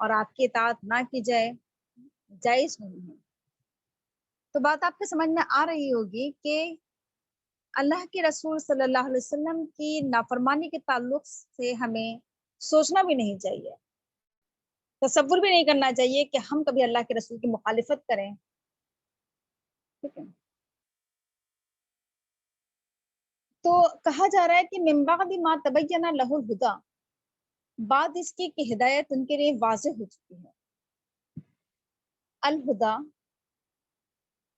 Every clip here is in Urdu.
اور آپ کی اطاعت نہ کی جائے جائز نہیں ہے۔ تو بات آپ کو سمجھ میں آ رہی ہوگی کہ اللہ کے رسول صلی اللہ علیہ وسلم کی نافرمانی کے تعلق سے ہمیں سوچنا بھی نہیں چاہیے، تصور بھی نہیں کرنا چاہیے کہ ہم کبھی اللہ کے رسول کی مخالفت کریں، ٹھیک ہے۔ تو کہا جا رہا ہے کہ من بعد ما تبین لہ الہدی، بعد اس کی کہ ہدایت ان کے لیے واضح ہو چکی ہے۔ الہدا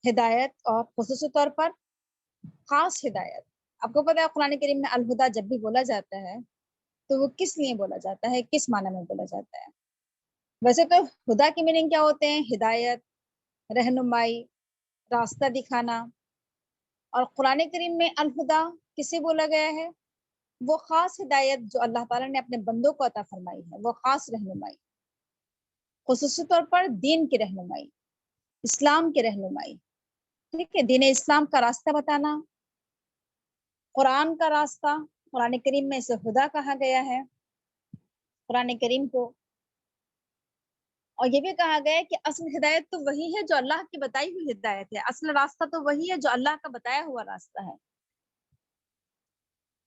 ہدایت، اور خصوصی طور پر خاص ہدایت۔ آپ کو پتہ ہے قرآن کریم میں الہدا جب بھی بولا جاتا ہے تو وہ کس لیے بولا جاتا ہے، کس معنی میں بولا جاتا ہے؟ ویسے تو ہدا کی میننگ کیا ہوتے ہیں؟ ہدایت، رہنمائی، راستہ دکھانا۔ اور قرآن کریم میں الہدا کسے بولا گیا ہے؟ وہ خاص ہدایت جو اللہ تعالیٰ نے اپنے بندوں کو عطا فرمائی ہے، وہ خاص رہنمائی، خصوصی طور پر دین کی رہنمائی، اسلام کی رہنمائی، ٹھیک ہے، دین اسلام کا راستہ بتانا، قرآن کا راستہ۔ قرآن کریم میں اسے ہدا کہا گیا ہے قرآن کریم کو، اور یہ بھی کہا گیا ہے کہ اصل ہدایت تو وہی ہے جو اللہ کی بتائی ہوئی ہدایت ہے، اصل راستہ تو وہی ہے جو اللہ کا بتایا ہوا راستہ ہے۔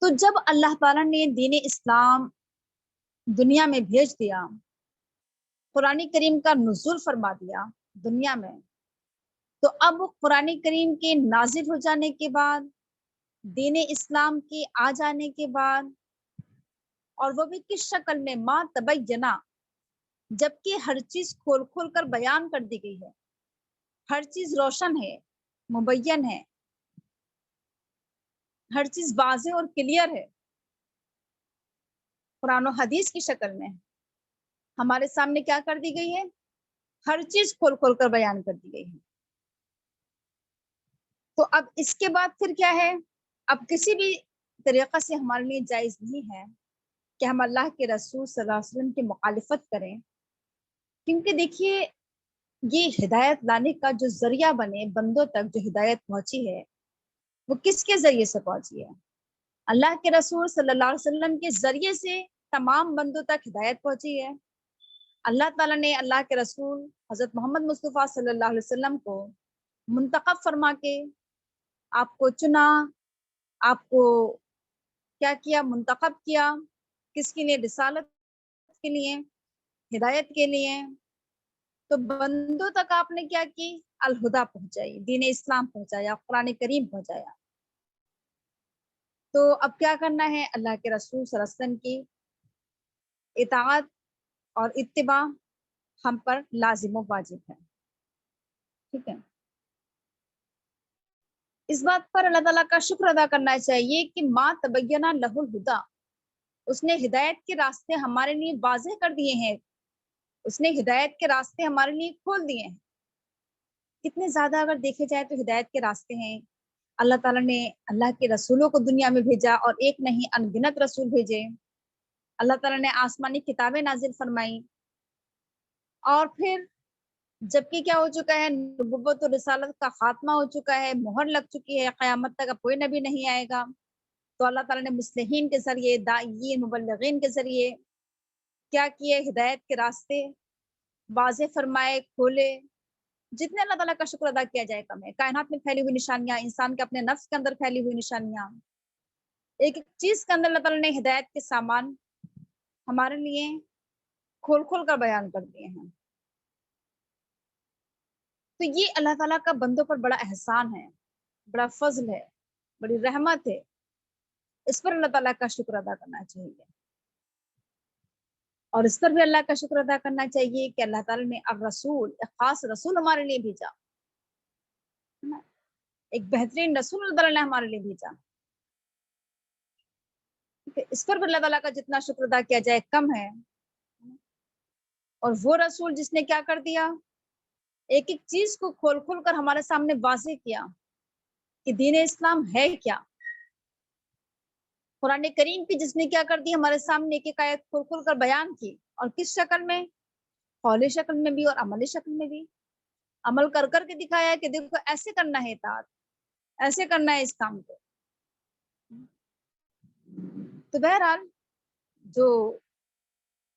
تو جب اللہ تعالیٰ نے دین اسلام دنیا میں بھیج دیا، قرآن کریم کا نزول فرما دیا دنیا میں، تو اب قرآن کریم کے نازل ہو جانے کے بعد، دین اسلام کے آ جانے کے بعد، اور وہ بھی کس شکل میں؟ ما تبینا، جبکہ ہر چیز کھول کھول کر بیان کر دی گئی ہے، ہر چیز روشن ہے، مبین ہے، ہر چیز واضح اور کلیئر ہے، قرآن و حدیث کی شکل میں ہمارے سامنے کیا کر دی گئی ہے؟ ہر چیز کھول کھول کر بیان کر دی گئی ہے۔ تو اب اس کے بعد پھر کیا ہے؟ اب کسی بھی طریقہ سے ہمارے لیے جائز نہیں ہے کہ ہم اللہ کے رسول صلی اللہ علیہ وسلم کی مخالفت کریں، کیونکہ دیکھیے یہ ہدایت لانے کا جو ذریعہ بنے بندوں تک، جو ہدایت پہنچی ہے وہ کس کے ذریعے سے پہنچی ہے؟ اللہ کے رسول صلی اللہ علیہ وسلم کے ذریعے سے تمام بندوں تک ہدایت پہنچی ہے۔ اللہ تعالیٰ نے اللہ کے رسول حضرت محمد مصطفیٰ صلی اللہ علیہ وسلم کو منتخب فرما کے آپ کو چنا، آپ کو کیا کیا؟ منتخب کیا، کس کے لیے؟ رسالت کے لیے، ہدایت کے لیے۔ تو بندوں تک آپ نے کیا کی؟ الہدا پہنچائی، دین اسلام پہنچایا، قرآن کریم پہنچایا۔ تو اب کیا کرنا ہے؟ اللہ کے رسول صلی اللہ علیہ وسلم کی اطاعت اور اتباع ہم پر لازم و واجب ہے، ٹھیک ہے۔ اس بات پر اللہ تعالیٰ کا شکر ادا کرنا چاہیے کہ ما تبینہ لہ الہدا، اس نے ہدایت کے راستے ہمارے لیے واضح کر دیے ہیں، اس نے ہدایت کے راستے ہمارے لیے کھول دیے ہیں۔ کتنے زیادہ اگر دیکھے جائے تو ہدایت کے راستے ہیں۔ اللہ تعالیٰ نے اللہ کے رسولوں کو دنیا میں بھیجا، اور ایک نہیں انگنت رسول بھیجے۔ اللہ تعالیٰ نے آسمانی کتابیں نازل فرمائی، اور پھر جبکہ کیا ہو چکا ہے؟ نبوت و رسالت کا خاتمہ ہو چکا ہے، مہر لگ چکی ہے، قیامت تک اب کوئی نبی نہیں آئے گا۔ تو اللہ تعالیٰ نے مصلحین کے ذریعے، داعیین، مبلغین کے ذریعے کیا کیے؟ ہدایت کے راستے واضح فرمائے، کھولے۔ جتنے اللہ تعالیٰ کا شکر ادا کیا جائے کم ہے۔ کائنات میں پھیلی ہوئی نشانیاں، انسان کے اپنے نفس کے اندر پھیلی ہوئی نشانیاں، ایک ایک چیز کے اندر اللہ تعالیٰ نے ہدایت کے سامان ہمارے لیے کھول کھول کر بیان کر دیے ہیں۔ تو یہ اللہ تعالیٰ کا بندوں پر بڑا احسان ہے، بڑا فضل ہے، بڑی رحمت ہے۔ اس پر اللہ تعالیٰ کا شکر ادا کرنا چاہیے، اور اس پر بھی اللہ کا شکر ادا کرنا چاہیے کہ اللہ تعالیٰ نے الرسول، ایک خاص رسول ہمارے لیے بھیجا، ایک بہترین رسول اللہ تعالیٰ نے ہمارے لیے بھیجا۔ اس پر بھی اللہ تعالیٰ کا جتنا شکر ادا کیا جائے کم ہے۔ اور وہ رسول جس نے کیا کر دیا؟ ایک ایک چیز کو کھول کھول کر ہمارے سامنے واضح کیا کہ دین اسلام ہے کیا۔ قرآن کریم کی جس نے کیا کر دی؟ ہمارے سامنے ایک ایک آیت کھول کھول کر بیان کی، اور کس شکل میں؟ قولی شکل میں بھی اور عملی شکل میں بھی، عمل کر کر کے دکھایا کہ دیکھو ایسے کرنا ہے اطاعت، ایسے کرنا ہے اس کام کو۔ تو بہرحال جو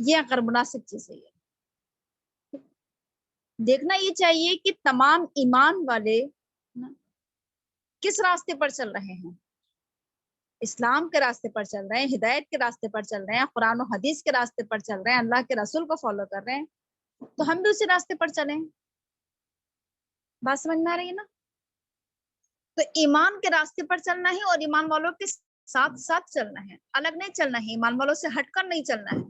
یہ غیر مناسب چیز ہے۔ یہ دیکھنا یہ چاہیے کہ تمام ایمان والے کس راستے پر چل رہے ہیں، اسلام کے راستے پر چل رہے ہیں، ہدایت کے راستے پر چل رہے ہیں، قرآن و حدیث کے راستے پر چل رہے ہیں، اللہ کے رسول کو فالو کر رہے ہیں، تو ہم بھی اسی راستے پر چلیں۔ بات سمجھ میں آ رہی ہے نا؟ تو ایمان کے راستے پر چلنا ہے اور ایمان والوں کے ساتھ ساتھ چلنا ہے، الگ نہیں چلنا ہے، ایمان والوں سے ہٹ کر نہیں چلنا ہے،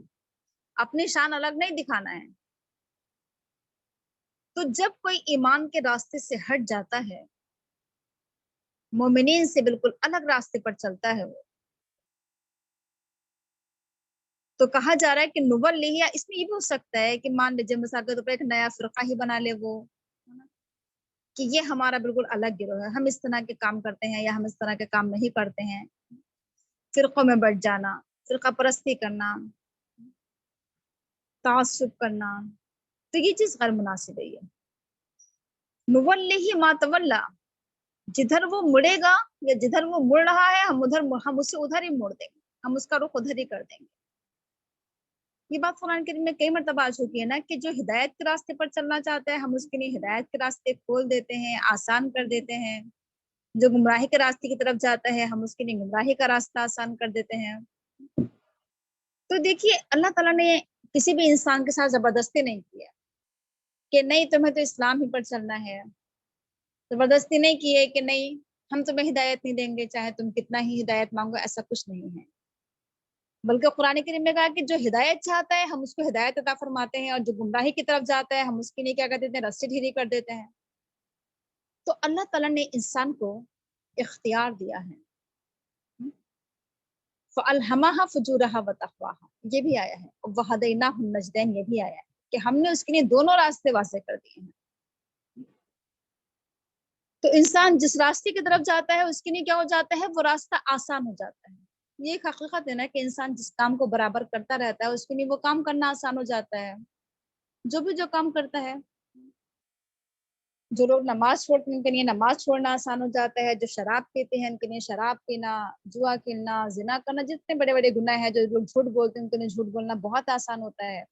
اپنی شان الگ نہیں دکھانا ہے۔ تو جب کوئی ایمان کے راستے سے ہٹ جاتا ہے، مومنین سے بالکل الگ راستے پر چلتا ہے وہ، تو کہا جا رہا ہے کہ نولیہ، اس میں یہ بھی ہو سکتا ہے کہ مان لیجیے مثال کے طور پر ایک نیا فرقہ ہی بنا لے وہ، کہ یہ ہمارا بالکل الگ گروہ ہے، ہم اس طرح کے کام کرتے ہیں یا ہم اس طرح کے کام نہیں کرتے ہیں، فرقوں میں بٹ جانا، فرقہ پرستی کرنا، تعصب کرنا، تو یہ چیز غیر مناسب ہے۔ یہ نولیہ ما تولا، جدھر وہ مڑے گا یا جدھر وہ مڑ رہا ہے ہم اسے ادھر ہی موڑ دیں گے، ہم اس کا رخ ادھر ہی کر دیں گے۔ یہ بات قرآن کریم میں کئی مرتبہ آ چکی ہے نا، کہ جو ہدایت کے راستے پر چلنا چاہتا ہے ہم اس کے لیے ہدایت کے راستے کھول دیتے ہیں، آسان کر دیتے ہیں، جو گمراہی کے راستے کی طرف جاتا ہے ہم اس کے لیے گمراہی کا راستہ آسان کر دیتے ہیں۔ تو دیکھیے اللہ تعالیٰ نے کسی بھی انسان کے ساتھ زبردستی نہیں کیا کہ نہیں تمہیں تو اسلام ہی پر چلنا ہے، زبردستی نہیں کی ہے کہ نہیں ہم تمہیں ہدایت نہیں دیں گے چاہے تم کتنا ہی ہدایت مانگو، ایسا کچھ نہیں ہے۔ بلکہ قرآن کریم میں کہا کہ جو ہدایت چاہتا ہے ہم اس کو ہدایت عطا فرماتے ہیں، اور جو گمراہی کی طرف جاتا ہے ہم اس کے لیے کیا کر دیتے ہیں، رستے ڈھیلی کر دیتے ہیں۔ تو اللہ تعالیٰ نے انسان کو اختیار دیا ہے، فَأَلْهَمَهَا فُجُورَهَا وَتَقْوَاهَا، یہ بھی آیا ہے، وَهَدَيْنَاهُ النَّجْدَيْنِ، یہ بھی آیا ہے کہ ہم نے اس کے لیے دونوں راستے واضح کر دیے ہیں۔ تو انسان جس راستے کی طرف جاتا ہے اس کے لیے کیا ہو جاتا ہے، وہ راستہ آسان ہو جاتا ہے۔ یہ ایک حقیقت ہے نا کہ انسان جس کام کو برابر کرتا رہتا ہے اس کے لیے وہ کام کرنا آسان ہو جاتا ہے، جو کام کرتا ہے۔ جو لوگ نماز چھوڑتے ہیں ان کے لیے نماز چھوڑنا آسان ہو جاتا ہے، جو شراب پیتے ہیں ان کے لیے شراب پینا، جوا کھیلنا، زنا کرنا، جتنے بڑے بڑے گناہ ہیں، جو لوگ جھوٹ بولتے ہیں ان کے لیے جھوٹ بولنا بہت آسان ہوتا ہے۔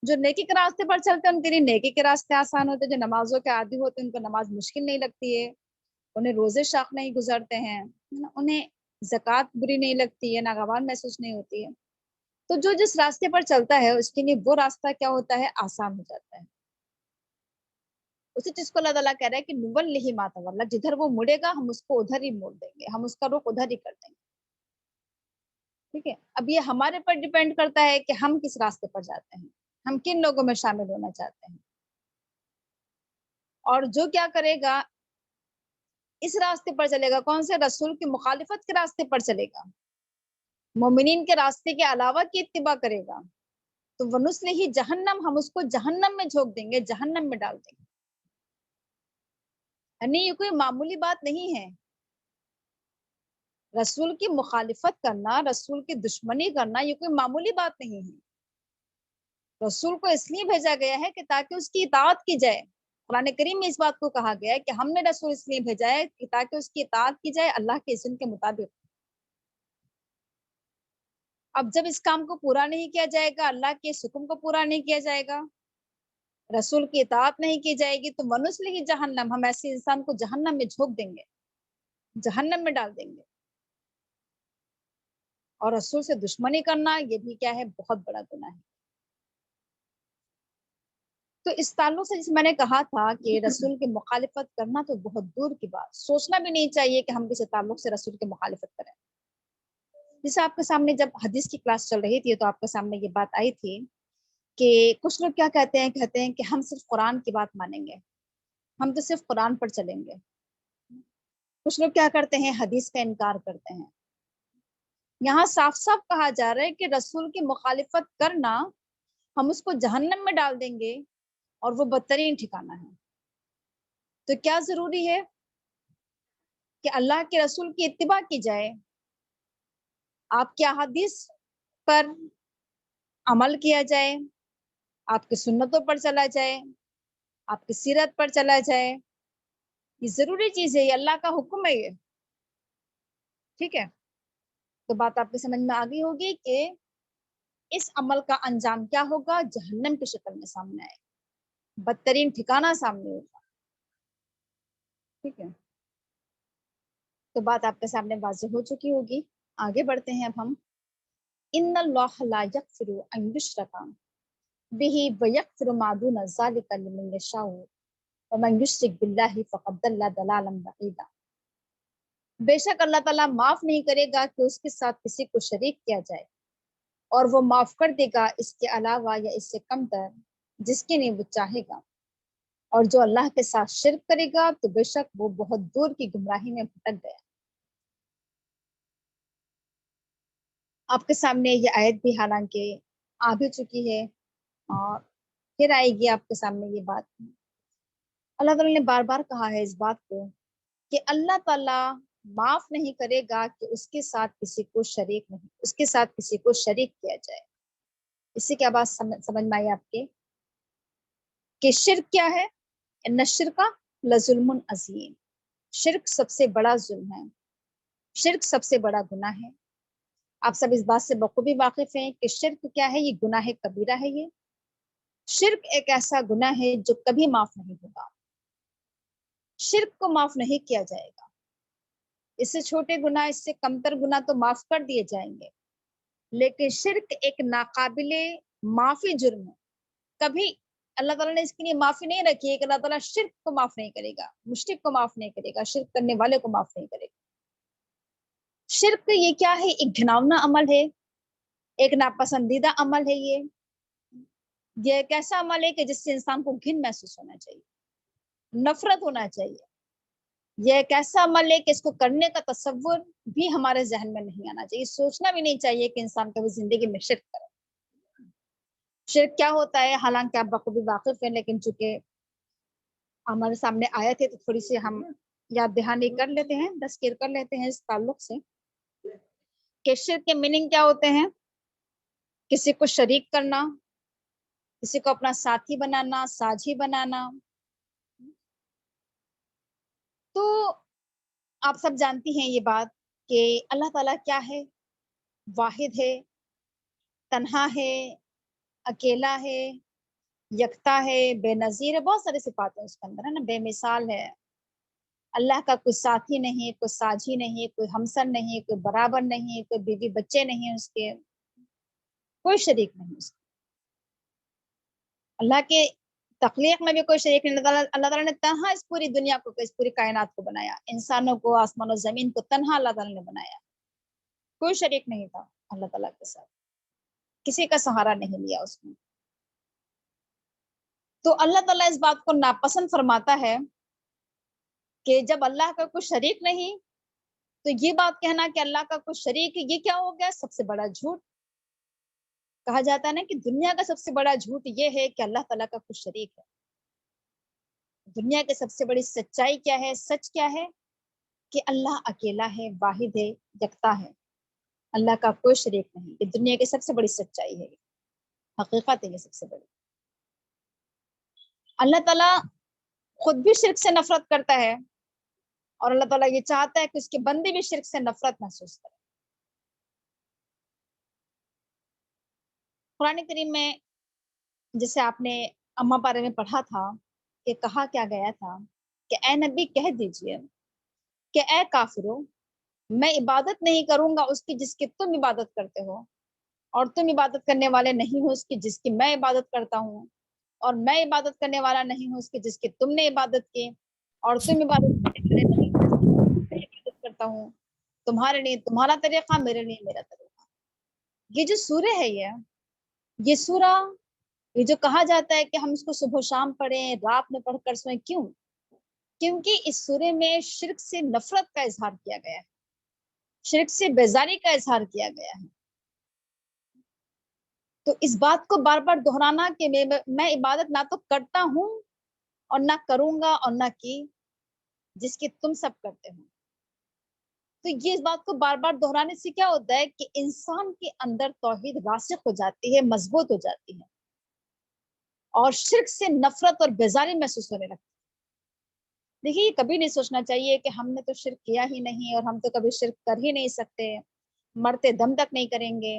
جو نیکی کے راستے پر چلتے ہیں ان کے لیے نیکی کے راستے آسان ہوتے ہیں، جو نمازوں کے عادی ہوتے ہیں ان کو نماز مشکل نہیں لگتی ہے، انہیں روزے شاق نہیں گزرتے ہیں، انہیں زکوٰۃ بری نہیں لگتی ہے، ناگوار محسوس نہیں ہوتی ہے۔ تو جو جس راستے پر چلتا ہے اس کے لیے وہ راستہ کیا ہوتا ہے، آسان ہو جاتا ہے۔ اسی چیز کو اللہ تعالیٰ کہہ رہا ہے کہ نولیہ ما تولی، جدھر وہ مڑے گا ہم اس کو ادھر ہی موڑ دیں گے، ہم اس کا رخ ادھر ہی کر دیں گے۔ ٹھیک ہے، اب یہ ہمارے پر ڈیپینڈ کرتا ہے کہ ہم کس راستے پر جاتے ہیں، ہم کن لوگوں میں شامل ہونا چاہتے ہیں، اور جو کیا کرے گا اس راستے پر چلے گا، کون سے، رسول کی مخالفت کے راستے پر چلے گا، مومنین کے راستے کے علاوہ کی اتباع کرے گا، تو وَنُصْلِهِ جہنم، ہم اس کو جہنم میں جھونک دیں گے، جہنم میں ڈال دیں گے۔ یعنی یہ کوئی معمولی بات نہیں ہے، رسول کی مخالفت کرنا، رسول کی دشمنی کرنا یہ کوئی معمولی بات نہیں ہے۔ رسول کو اس لیے بھیجا گیا ہے کہ تاکہ اس کی اطاعت کی جائے۔ قرآن کریم میں اس بات کو کہا گیا ہے کہ ہم نے رسول اس لیے بھیجا ہے کہ تاکہ اس کی اطاعت کی جائے اللہ کے اذن کے مطابق۔ اب جب اس کام کو پورا نہیں کیا جائے گا، اللہ کے حکم کو پورا نہیں کیا جائے گا، رسول کی اطاعت نہیں کی جائے گی، تو وَنُصْلِهِ جہنم، ہم ایسے انسان کو جہنم میں جھونک دیں گے، جہنم میں ڈال دیں گے۔ اور رسول سے دشمنی کرنا یہ بھی کیا ہے، بہت بڑا گناہ ہے۔ تو اس تعلق سے جس میں نے کہا تھا کہ رسول کی مخالفت کرنا تو بہت دور کی بات، سوچنا بھی نہیں چاہیے کہ ہم کسی تعلق سے رسول کی مخالفت کریں۔ جیسے آپ کے سامنے جب حدیث کی کلاس چل رہی تھی تو آپ کے سامنے یہ بات آئی تھی کہ کچھ لوگ کیا کہتے ہیں کہ ہم صرف قرآن کی بات مانیں گے، ہم تو صرف قرآن پر چلیں گے۔ کچھ لوگ کیا کرتے ہیں، حدیث کا انکار کرتے ہیں۔ یہاں صاف صاف کہا جا رہا ہے کہ رسول کی مخالفت کرنا ہم اس کو جہنم میں ڈال دیں گے، اور وہ بدترین ٹھکانہ ہے۔ تو کیا ضروری ہے کہ اللہ کے رسول کی اتباع کی جائے، آپ کے احادیث پر عمل کیا جائے، آپ کی سنتوں پر چلا جائے، آپ کی سیرت پر چلا جائے، یہ ضروری چیز ہے، یہ اللہ کا حکم ہے یہ۔ ٹھیک ہے، تو بات آپ کی سمجھ میں آ گئی ہوگی کہ اس عمل کا انجام کیا ہوگا؟ جہنم کی شکل میں سامنے آئے، بدترین ٹھکانہ سامنے ہوگا. ٹھیک ہے، تو بات آپ کے سامنے واضح ہو چکی ہوگی. آگے بڑھتے ہیں اب ہم. ان اللہ لا یغفر ان یشرک بہ ویغفر ما دون ذلک لمن یشاء ومن یشرک باللہ فقد ضل ضلالا بعیدا. بے شک اللہ تعالیٰ معاف نہیں کرے گا کہ اس کے ساتھ کسی کو شریک کیا جائے، اور وہ معاف کر دے گا اس کے علاوہ یا اس سے کم تر جس کے لیے وہ چاہے گا. اور جو اللہ کے ساتھ شرک کرے گا تو بے شک وہ بہت دور کی گمراہی میں بھٹک گیا. آپ کے سامنے یہ آیت بھی حالانکہ آ بھی چکی ہے اور پھر آئے گی آپ کے سامنے یہ بات. اللہ تعالیٰ نے بار بار کہا ہے اس بات کو کہ اللہ تعالیٰ معاف نہیں کرے گا کہ اس کے ساتھ کسی کو شریک نہیں، اس کے ساتھ کسی کو شریک کیا جائے. اس سے کیا بات سمجھ میں آئی آپ کے کہ شرک کیا ہے؟ ان الشرک لظلم عظیم. شرک سب سے بڑا ظلم ہے، شرک سب سے بڑا گناہ ہے. آپ سب اس بات سے بخوبی واقف ہیں کہ شرک کیا ہے؟ یہ گناہ کبیرہ ہے. یہ شرک ایک ایسا گناہ ہے جو کبھی معاف نہیں ہوگا. شرک کو معاف نہیں کیا جائے گا. اس سے چھوٹے گناہ، اس سے کمتر گناہ تو معاف کر دیے جائیں گے، لیکن شرک ایک ناقابل معافی جرم ہے. کبھی اللہ تعالیٰ نے اس کے لیے معافی نہیں رکھی ہے کہ اللہ تعالیٰ شرک کو معاف نہیں کرے گا، مشرک کو معاف نہیں کرے گا، شرک کرنے والے کو معاف نہیں کرے گا. شرک یہ کیا ہے؟ ایک گھناؤنا عمل ہے، ایک ناپسندیدہ عمل ہے. یہ ایک ایسا عمل ہے کہ جس سے انسان کو گھن محسوس ہونا چاہیے، نفرت ہونا چاہیے. یہ ایک ایسا عمل ہے کہ اس کو کرنے کا تصور بھی ہمارے ذہن میں نہیں آنا چاہیے. سوچنا بھی نہیں چاہیے کہ انسان کبھی زندگی میں شرک کرے. شرک کیا ہوتا ہے حالانکہ آپ بخوبی واقف ہیں، لیکن چونکہ ہمارے سامنے آئے تھے تو تھوڑی سی ہم یاد دہانی کر لیتے ہیں، تذکیر کر لیتے ہیں اس تعلق سے کہ شرک کے میننگ کیا ہوتے ہیں. کسی کو شریک کرنا، کسی کو اپنا ساتھی بنانا، ساجھی بنانا. تو آپ سب جانتی ہیں یہ بات کہ اللہ تعالیٰ کیا ہے؟ واحد ہے، تنہا ہے، اکیلا ہے، یکتا ہے، بے نظیر ہے. بہت ساری صفات ہیں اس کے اندر، ہے نا. بے مثال ہے. اللہ کا کوئی ساتھی نہیں، کوئی ساجھی نہیں، کوئی ہمسر نہیں، کوئی برابر نہیں، کوئی بیوی بچے نہیں اس کے، کوئی شریک نہیں اس کے. اللہ کے تخلیق میں بھی کوئی شریک نہیں. اللہ تعالیٰ نے تنہا اس پوری دنیا کو، اس پوری کائنات کو بنایا. انسانوں کو، آسمان و زمین کو تنہا اللہ تعالیٰ نے بنایا. کوئی شریک نہیں تھا اللہ تعالیٰ کے ساتھ، کسی کا سہارا نہیں لیا اس میں. تو اللہ تعالیٰ اس بات کو ناپسند فرماتا ہے کہ جب اللہ کا کوئی شریک نہیں تو یہ بات کہنا کہ اللہ کا کوئی شریک ہے، یہ کیا ہو گیا؟ سب سے بڑا جھوٹ. کہا جاتا ہے نا کہ دنیا کا سب سے بڑا جھوٹ یہ ہے کہ اللہ تعالیٰ کا کوئی شریک ہے. دنیا کی سب سے بڑی سچائی کیا ہے؟ سچ کیا ہے؟ کہ اللہ اکیلا ہے، واحد ہے، یکتا ہے. اللہ کا کوئی شریک نہیں. یہ دنیا کی سب سے بڑی سچائی ہے، حقیقت ہے یہ سب سے بڑی. اللہ تعالیٰ خود بھی شرک سے نفرت کرتا ہے اور اللہ تعالیٰ یہ چاہتا ہے کہ اس کے بندے بھی شرک سے نفرت محسوس کریں. قرآن کریم میں جسے آپ نے اما پارے میں پڑھا تھا کہ کہا کیا گیا تھا کہ اے نبی کہہ دیجئے کہ اے کافرو، میں عبادت نہیں کروں گا اس کی جس کی تم عبادت کرتے ہو، اور تم عبادت کرنے والے نہیں ہو اس کی جس کی میں عبادت کرتا ہوں، اور میں عبادت کرنے والا نہیں ہوں اس کی جس کی تم نے عبادت کی، اور تم عبادت کرنے والے نہیں ہو جس کی میں عبادت کرتا ہوں. تمہارے لیے تمہارا طریقہ، میرے لیے میرا طریقہ. یہ جو سورہ ہے یہ سورہ، یہ جو کہا جاتا ہے کہ ہم اس کو صبح و شام پڑھیں، رات میں پڑھ کر سوئیں، کیوں؟ کیونکہ اس سورے میں شرک سے نفرت کا اظہار کیا گیا ہے، شرک سے بیزاری کا اظہار کیا گیا ہے. تو اس بات کو بار بار دہرانا کہ میں عبادت نہ تو کرتا ہوں اور نہ کروں گا اور نہ کی جس کی تم سب کرتے ہو. تو یہ اس بات کو بار بار دہرانے سے کیا ہوتا ہے کہ انسان کے اندر توحید راسخ ہو جاتی ہے، مضبوط ہو جاتی ہے، اور شرک سے نفرت اور بیزاری محسوس ہونے لگتی ہے. دیکھیے یہ کبھی نہیں سوچنا چاہیے کہ ہم نے تو شرک کیا ہی نہیں اور ہم تو کبھی شرک کر ہی نہیں سکتے، مرتے دم تک نہیں کریں گے.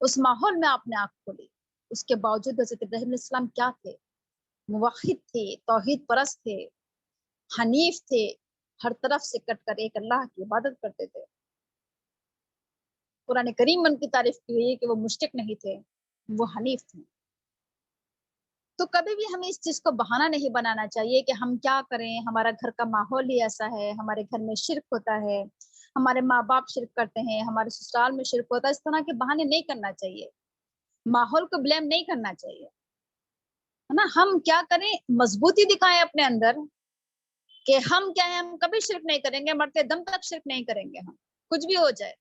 اس ماحول میں آپ نے آنکھ کھولی. اس کے باوجود حضرت ابراہیم علیہ السلام کیا تھے؟ موحد تھے، توحید پرست تھے، حنیف تھے، ہر طرف سے کٹ کر ایک اللہ کی عبادت کرتے تھے. قرآن کریم میں ان کی تعریف کی ہوئی ہے کہ وہ مشرک نہیں تھے، وہ حنیف تھے. تو کبھی بھی ہمیں اس چیز کو بہانہ نہیں بنانا چاہیے کہ ہم کیا کریں، ہمارا گھر کا ماحول ہی ایسا ہے، ہمارے گھر میں شرک ہوتا ہے، ہمارے ماں باپ شرک کرتے ہیں، ہمارے سسرال میں شرک ہوتا ہے. اس طرح کے بہانے نہیں کرنا چاہیے، ماحول کو بلیم نہیں کرنا چاہیے، ہے نا. ہم کیا کریں، مضبوطی دکھائیں اپنے اندر کہ ہم کیا ہے، ہم کبھی شرک نہیں کریں گے، مرتے دم تک شرک نہیں کریں گے، ہم کچھ بھی ہو جائے.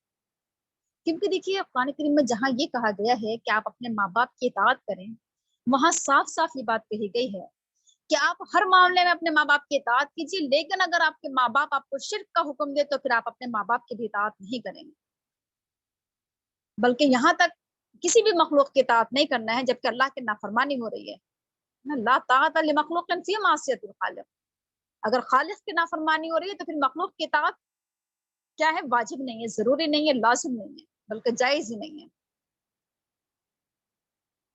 کیونکہ دیکھیے قرآن کریم میں جہاں یہ کہا گیا ہے کہ آپ اپنے ماں باپ کی اطاعت کریں، وہاں صاف صاف یہ بات کہی گئی ہے کہ آپ ہر معاملے میں اپنے ماں باپ کی اطاعت کیجیے، لیکن اگر آپ کے ماں باپ آپ کو شرک کا حکم دے تو پھر آپ اپنے ماں باپ کی بھی اطاعت نہیں کریں گے، بلکہ یہاں تک کسی بھی مخلوق کی اطاعت نہیں کرنا ہے جبکہ اللہ کی نافرمانی ہو رہی ہے. لا طاعت لمخلوق فی معصیت الخالق. اگر خالق کی نافرمانی ہو رہی ہے تو پھر مخلوق کی اطاعت کیا ہے، واجب نہیں ہے، ضروری نہیں ہے، لازم نہیں ہے، بلکہ جائز ہی نہیں ہے.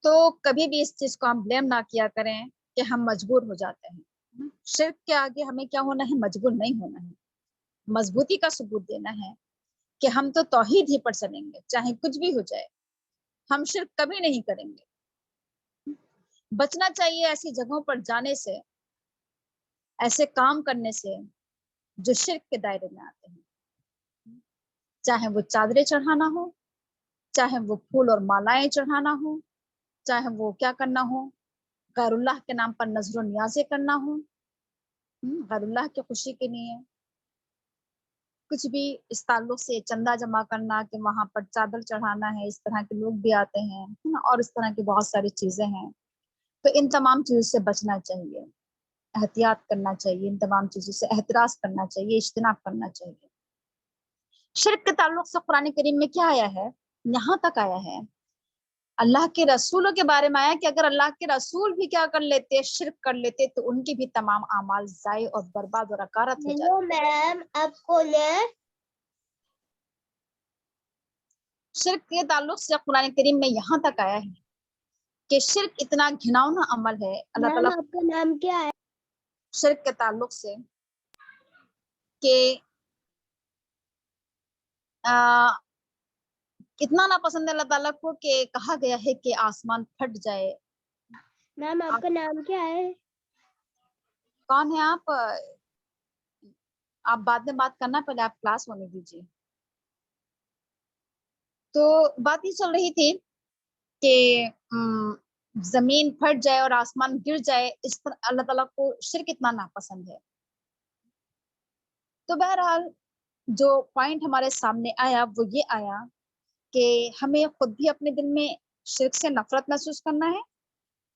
تو کبھی بھی اس چیز کو ہم بلیم نہ کیا کریں کہ ہم مجبور ہو جاتے ہیں. شرک کے آگے ہمیں کیا ہونا ہے، مجبور نہیں ہونا ہے، مضبوطی کا ثبوت دینا ہے کہ ہم تو توحید ہی پر چلیں گے چاہے کچھ بھی ہو جائے، ہم شرک کبھی نہیں کریں گے. بچنا چاہیے ایسی جگہوں پر جانے سے، ایسے کام کرنے سے جو شرک کے دائرے میں آتے ہیں، چاہے وہ چادریں چڑھانا ہو، چاہے وہ پھول اور مالائیں چڑھانا ہو، چاہے وہ کیا کرنا ہو، غیر اللہ کے نام پر نظر و نیازیں کرنا ہو، غیر اللہ کی خوشی کے لیے کچھ بھی اس تعلق سے چندہ جمع کرنا کہ وہاں پر چادر چڑھانا ہے، اس طرح کے لوگ بھی آتے ہیں اور اس طرح کی بہت ساری چیزیں ہیں. تو ان تمام چیزوں سے بچنا چاہیے، احتیاط کرنا چاہیے، ان تمام چیزوں سے احتراز کرنا چاہیے، اجتناب کرنا چاہیے. شرک کے تعلق سے قرآن کریم میں کیا آیا ہے، یہاں تک آیا ہے اللہ کے رسولوں کے بارے میں آیا کہ اگر اللہ کے رسول بھی کیا کر لیتے، شرک کر لیتے تو ان کی بھی تمام اعمال ضائع اور برباد اور اکارت ہو جاتی. میم آپ کو شرک کے تعلق سے قرآن کریم میں یہاں تک آیا ہے کہ شرک اتنا گھناؤنا عمل ہے. اللہ تعالیٰ آپ کا نام کیا ہے؟ شرک کے تعلق سے کہ کتنا ناپسند ہے اللہ تعالیٰ کو کہ کہا گیا ہے کہ آسمان پھٹ جائے. میم آپ کا نام کیا ہے؟ کون ہے آپ؟ آپ بعد میں بات کرنا، پہلے آپ کلاس ہونے دیجیے. تو بات یہ چل رہی تھی کہ زمین پھٹ جائے اور آسمان گر جائے، اس پر اللہ تعالیٰ کو شرک اتنا ناپسند ہے. تو بہرحال جو پوائنٹ ہمارے سامنے آیا وہ یہ آیا کہ ہمیں خود بھی اپنے دل میں شرک سے نفرت محسوس کرنا ہے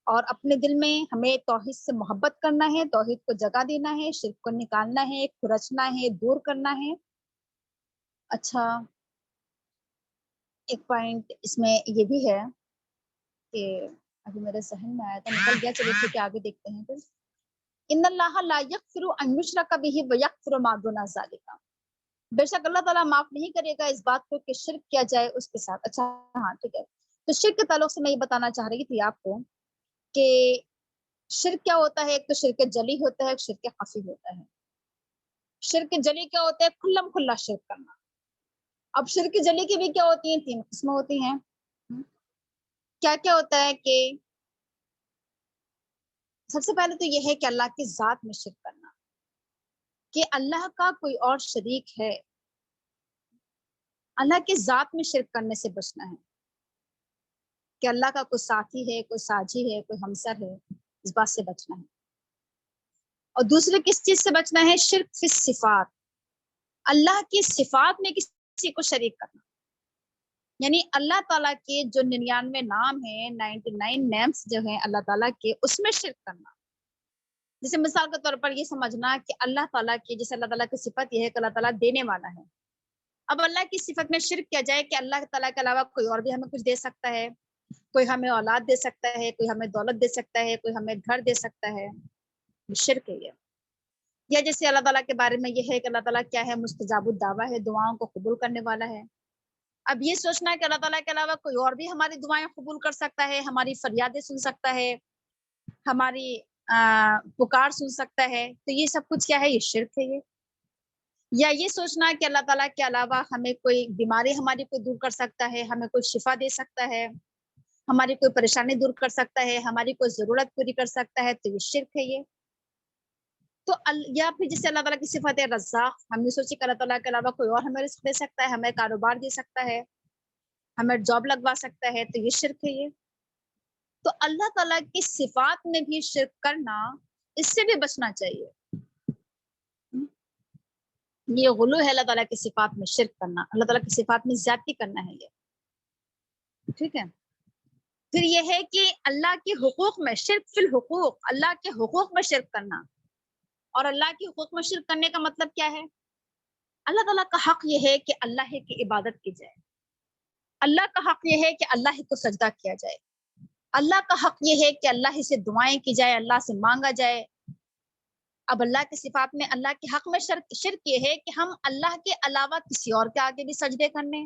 اور اپنے دل میں ہمیں توحید سے محبت کرنا ہے، توحید کو جگہ دینا ہے، شرک کو نکالنا ہے، کھرچنا ہے، دور کرنا ہے. اچھا ایک پوائنٹ اس میں یہ بھی ہے کہ ابھی میرے ذہن میں آیا تھا، نکل گیا، چلیے ٹھیک ہے آگے دیکھتے ہیں. پھر ان اللہ لا یغفر ان یشرک بہ ویغفر ما دون ذلک، بے شک اللہ تعالیٰ معاف نہیں کرے گا اس بات کو کہ شرک کیا جائے اس کے ساتھ. اچھا ہاں ٹھیک ہے. تو شرک کے تعلق سے میں یہ بتانا چاہ رہی تھی آپ کو کہ شرک کیا ہوتا ہے. ایک تو شرک جلی ہوتا ہے، ایک شرک خفی ہوتا ہے. شرک جلی کیا ہوتا ہے، کھلم کھلا شرک کرنا. اب شرک جلی کی بھی کیا ہوتی ہیں، 3 قسمیں ہوتی ہیں. کیا کیا ہوتا ہے کہ سب سے پہلے تو یہ ہے کہ اللہ کی ذات میں شرک کرنا، کہ اللہ کا کوئی اور شریک ہے. اللہ کی ذات میں شرک کرنے سے بچنا ہے کہ اللہ کا کوئی ساتھی ہے، کوئی ساجی ہے، کوئی ہمسر ہے، اس بات سے بچنا ہے. اور دوسرے کس چیز سے بچنا ہے، شرک فی الصفات، اللہ کی صفات میں کسی کو شریک کرنا. یعنی اللہ تعالیٰ کے جو 99 نام ہیں، 99 نیمز جو ہیں اللہ تعالیٰ کے، اس میں شرک کرنا. جیسے مثال کے طور پر یہ سمجھنا کہ اللہ تعالیٰ کی، جیسے اللہ تعالیٰ کی صفت یہ ہے کہ اللہ تعالیٰ دینے والا ہے. اب اللہ کی صفت میں شرک کیا جائے کہ اللہ تعالیٰ کے علاوہ کوئی اور بھی ہمیں کچھ دے سکتا ہے، کوئی ہمیں اولاد دے سکتا ہے، کوئی ہمیں دولت دے سکتا ہے، کوئی ہمیں گھر دے سکتا ہے، شرک ہے یہ. یا جیسے اللہ تعالیٰ کے بارے میں یہ ہے کہ اللہ تعالیٰ کیا ہے، مستجاب الدعویٰ ہے، دعاؤں کو قبول کرنے والا ہے. اب یہ سوچنا ہے کہ اللہ تعالیٰ کے علاوہ کوئی اور بھی ہماری دعائیں قبول کر سکتا ہے، ہماری فریادیں سن سکتا ہے، ہماری پکار سن سکتا ہے، تو یہ سب کچھ کیا ہے؟ یہ شرک ہے۔ یا یہ سوچنا کہ اللہ تعالیٰ کے علاوہ ہمیں کوئی بیماری ہماری کو دور کر سکتا ہے، ہمیں کوئی شفا دے سکتا ہے، ہماری کوئی پریشانی دور کر سکتا ہے، ہماری کوئی ضرورت پوری کر سکتا ہے، تو یہ شرک ہے۔ یہ تو یا پھر جسے اللہ تعالیٰ کی صفت ہے رزاق، ہم نے سوچی کہ اللہ تعالیٰ کے علاوہ کوئی اور ہمیں رزق دے سکتا ہے، ہمیں کاروبار دے سکتا ہے، ہمیں جاب لگوا سکتا ہے، تو یہ شرک ہے۔ یہ تو اللہ تعالیٰ کی صفات میں بھی شرک کرنا، اس سے بھی بچنا چاہیے۔ یہ غلو ہے اللہ تعالیٰ کی صفات میں شرک کرنا، اللہ تعالیٰ کی صفات میں زیادتی کرنا ہے یہ، ٹھیک ہے۔ پھر یہ ہے کہ اللہ کے حقوق میں شرک فی الحقوق، اللہ کے حقوق میں شرک کرنا، اور اللہ کے حقوق میں شرک کرنے کا مطلب کیا ہے؟ اللہ تعالیٰ کا حق یہ ہے کہ اللہ ہی کی عبادت کی جائے، اللہ کا حق یہ ہے کہ اللہ ہی کو سجدہ کیا جائے، اللہ کا حق یہ ہے کہ اللہ ہی سے دعائیں کی جائے، اللہ سے مانگا جائے۔ اب اللہ کی صفات میں اللہ کے حق میں شرک یہ ہے کہ ہم اللہ کے علاوہ کسی اور کے آگے بھی سجدے کرنے،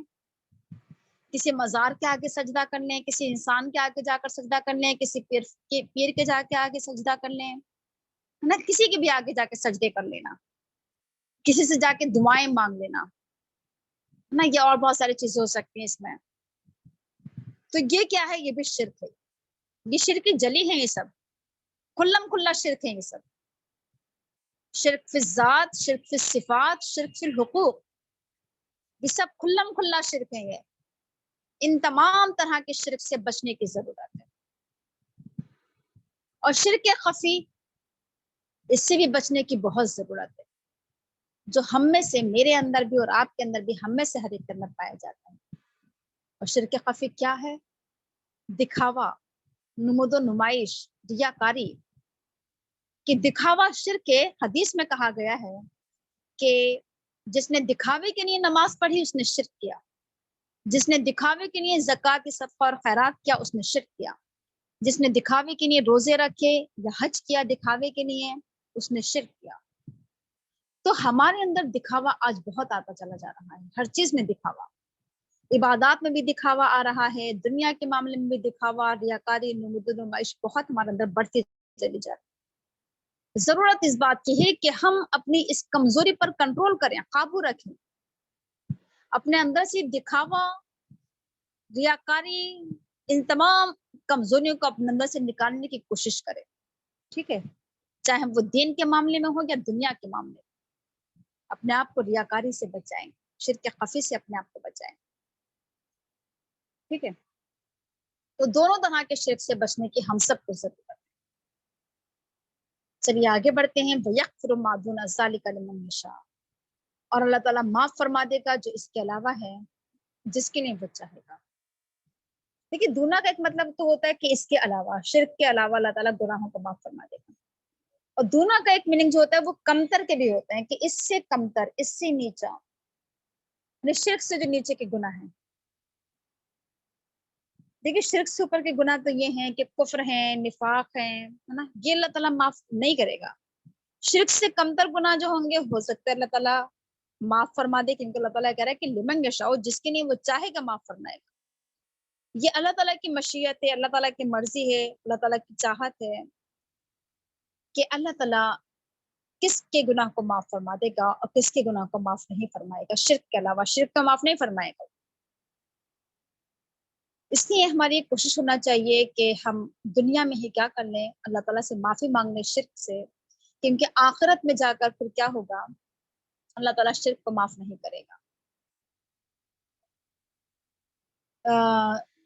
کسی مزار کے آگے سجدہ کرنے، کسی انسان کے آگے جا کر سجدہ کرنے، کسی پیر کے جا کے آگے سجدہ کر لیں، ہے نا، کسی کے بھی آگے جا کے سجدے کر لینا، کسی سے جا کے دعائیں مانگ لینا، ہے نا، یہ اور بہت ساری چیزیں ہو سکتی ہیں اس میں۔ تو یہ کیا ہے؟ یہ بھی شرک ہے، یہ شرک جلی ہے، یہ سب کھلم کھلا شرک ہے۔ یہ سب شرک فی الذات، شرک فی الصفات، شرک فی الحقوق، یہ سب کھلم کھلا شرک ہے۔ یہ ان تمام طرح کے شرک سے بچنے کی ضرورت ہے، اور شرک خفی، اس سے بھی بچنے کی بہت ضرورت ہے، جو ہم میں سے، میرے اندر بھی اور آپ کے اندر بھی، ہم میں سے ہر ایک کے اندر پایا جاتا ہے۔ اور شرک خفی کیا ہے؟ دکھاوا، نمود و نمائش، ریاکاری۔ کہ دکھاوا شرک ہے، حدیث میں کہا گیا ہے کہ جس نے دکھاوے کے لیے نماز پڑھی اس نے شرک کیا، جس نے دکھاوے کے لیے زکوٰۃ، صدقہ اور خیرات کیا اس نے شرک کیا، جس نے دکھاوے کے لیے روزے رکھے یا حج کیا دکھاوے کے لیے اس نے شرک کیا۔ تو ہمارے اندر دکھاوا آج بہت آتا چلا جا رہا ہے، ہر چیز میں دکھاوا، عبادات میں بھی دکھاوا آ رہا ہے، دنیا کے معاملے میں بھی دکھاوا، ریاکاری، نمود و نمائش بہت ہمارے اندر بڑھتی چلی جاتی ہے۔ ضرورت اس بات کی ہے کہ ہم اپنی اس کمزوری پر کنٹرول کریں، قابو رکھیں، اپنے اندر سے دکھاوا، ریاکاری، ان تمام کمزوریوں کو اپنے اندر سے نکالنے کی کوشش کریں، ٹھیک ہے، چاہے وہ دین کے معاملے میں ہو یا دنیا کے معاملے میں۔ اپنے آپ کو ریاکاری سے بچائیں، شرک خفی سے اپنے آپ کو بچائیں، ٹھیک ہے۔ تو دونوں طرح کے شرک سے بچنے کی ہم سب کو ضرورت ہے۔ چلیے آگے بڑھتے ہیں۔ وَيَغْفِرُ مَا دُونَ ذَلِكَ لِمَن يَشَاءُ، اور اللہ تعالیٰ معاف فرما دے گا جو اس کے علاوہ ہے، جس کے لیے وہ چاہے گا۔ دیکھیے دونا کا ایک مطلب تو ہوتا ہے کہ اس کے علاوہ، شرک کے علاوہ اللہ تعالیٰ گناہوں کو معاف فرما دے گا، اور دونا کا ایک میننگ جو ہوتا ہے وہ کمتر کے بھی ہوتے ہیں، کہ اس سے کمتر، اس سے نیچا، یعنی شرک سے جو نیچے کے گناہ ہیں۔ دیکھیے شرک سے اوپر کے گناہ تو یہ ہیں کہ کفر ہیں، نفاق ہیں، ہے نا، یہ اللہ تعالیٰ معاف نہیں کرے گا۔ شرک سے کمتر گناہ جو ہوں گے ہو سکتا ہے اللہ تعالیٰ معاف فرما دے، کیونکہ اللہ تعالیٰ کہہ رہا ہے کہ لمن یشاء، جس کے لیے وہ چاہے گا معاف فرمائے گا۔ یہ اللہ تعالیٰ کی مشیت ہے، اللہ تعالیٰ کی مرضی ہے، اللہ تعالیٰ کی چاہت ہے کہ اللہ تعالیٰ کس کے گناہ کو معاف فرما دے گا اور کس کے گناہ کو معاف نہیں فرمائے گا، شرک کے علاوہ، شرک کو معاف نہیں فرمائے گا۔ اس لیے ہماری کوشش ہونا چاہیے کہ ہم دنیا میں ہی کیا کر لیں، اللہ تعالیٰ سے معافی مانگ لیں شرک سے، کیونکہ آخرت میں جا کر پھر کیا ہوگا، اللہ تعالیٰ شرک کو معاف نہیں کرے گا۔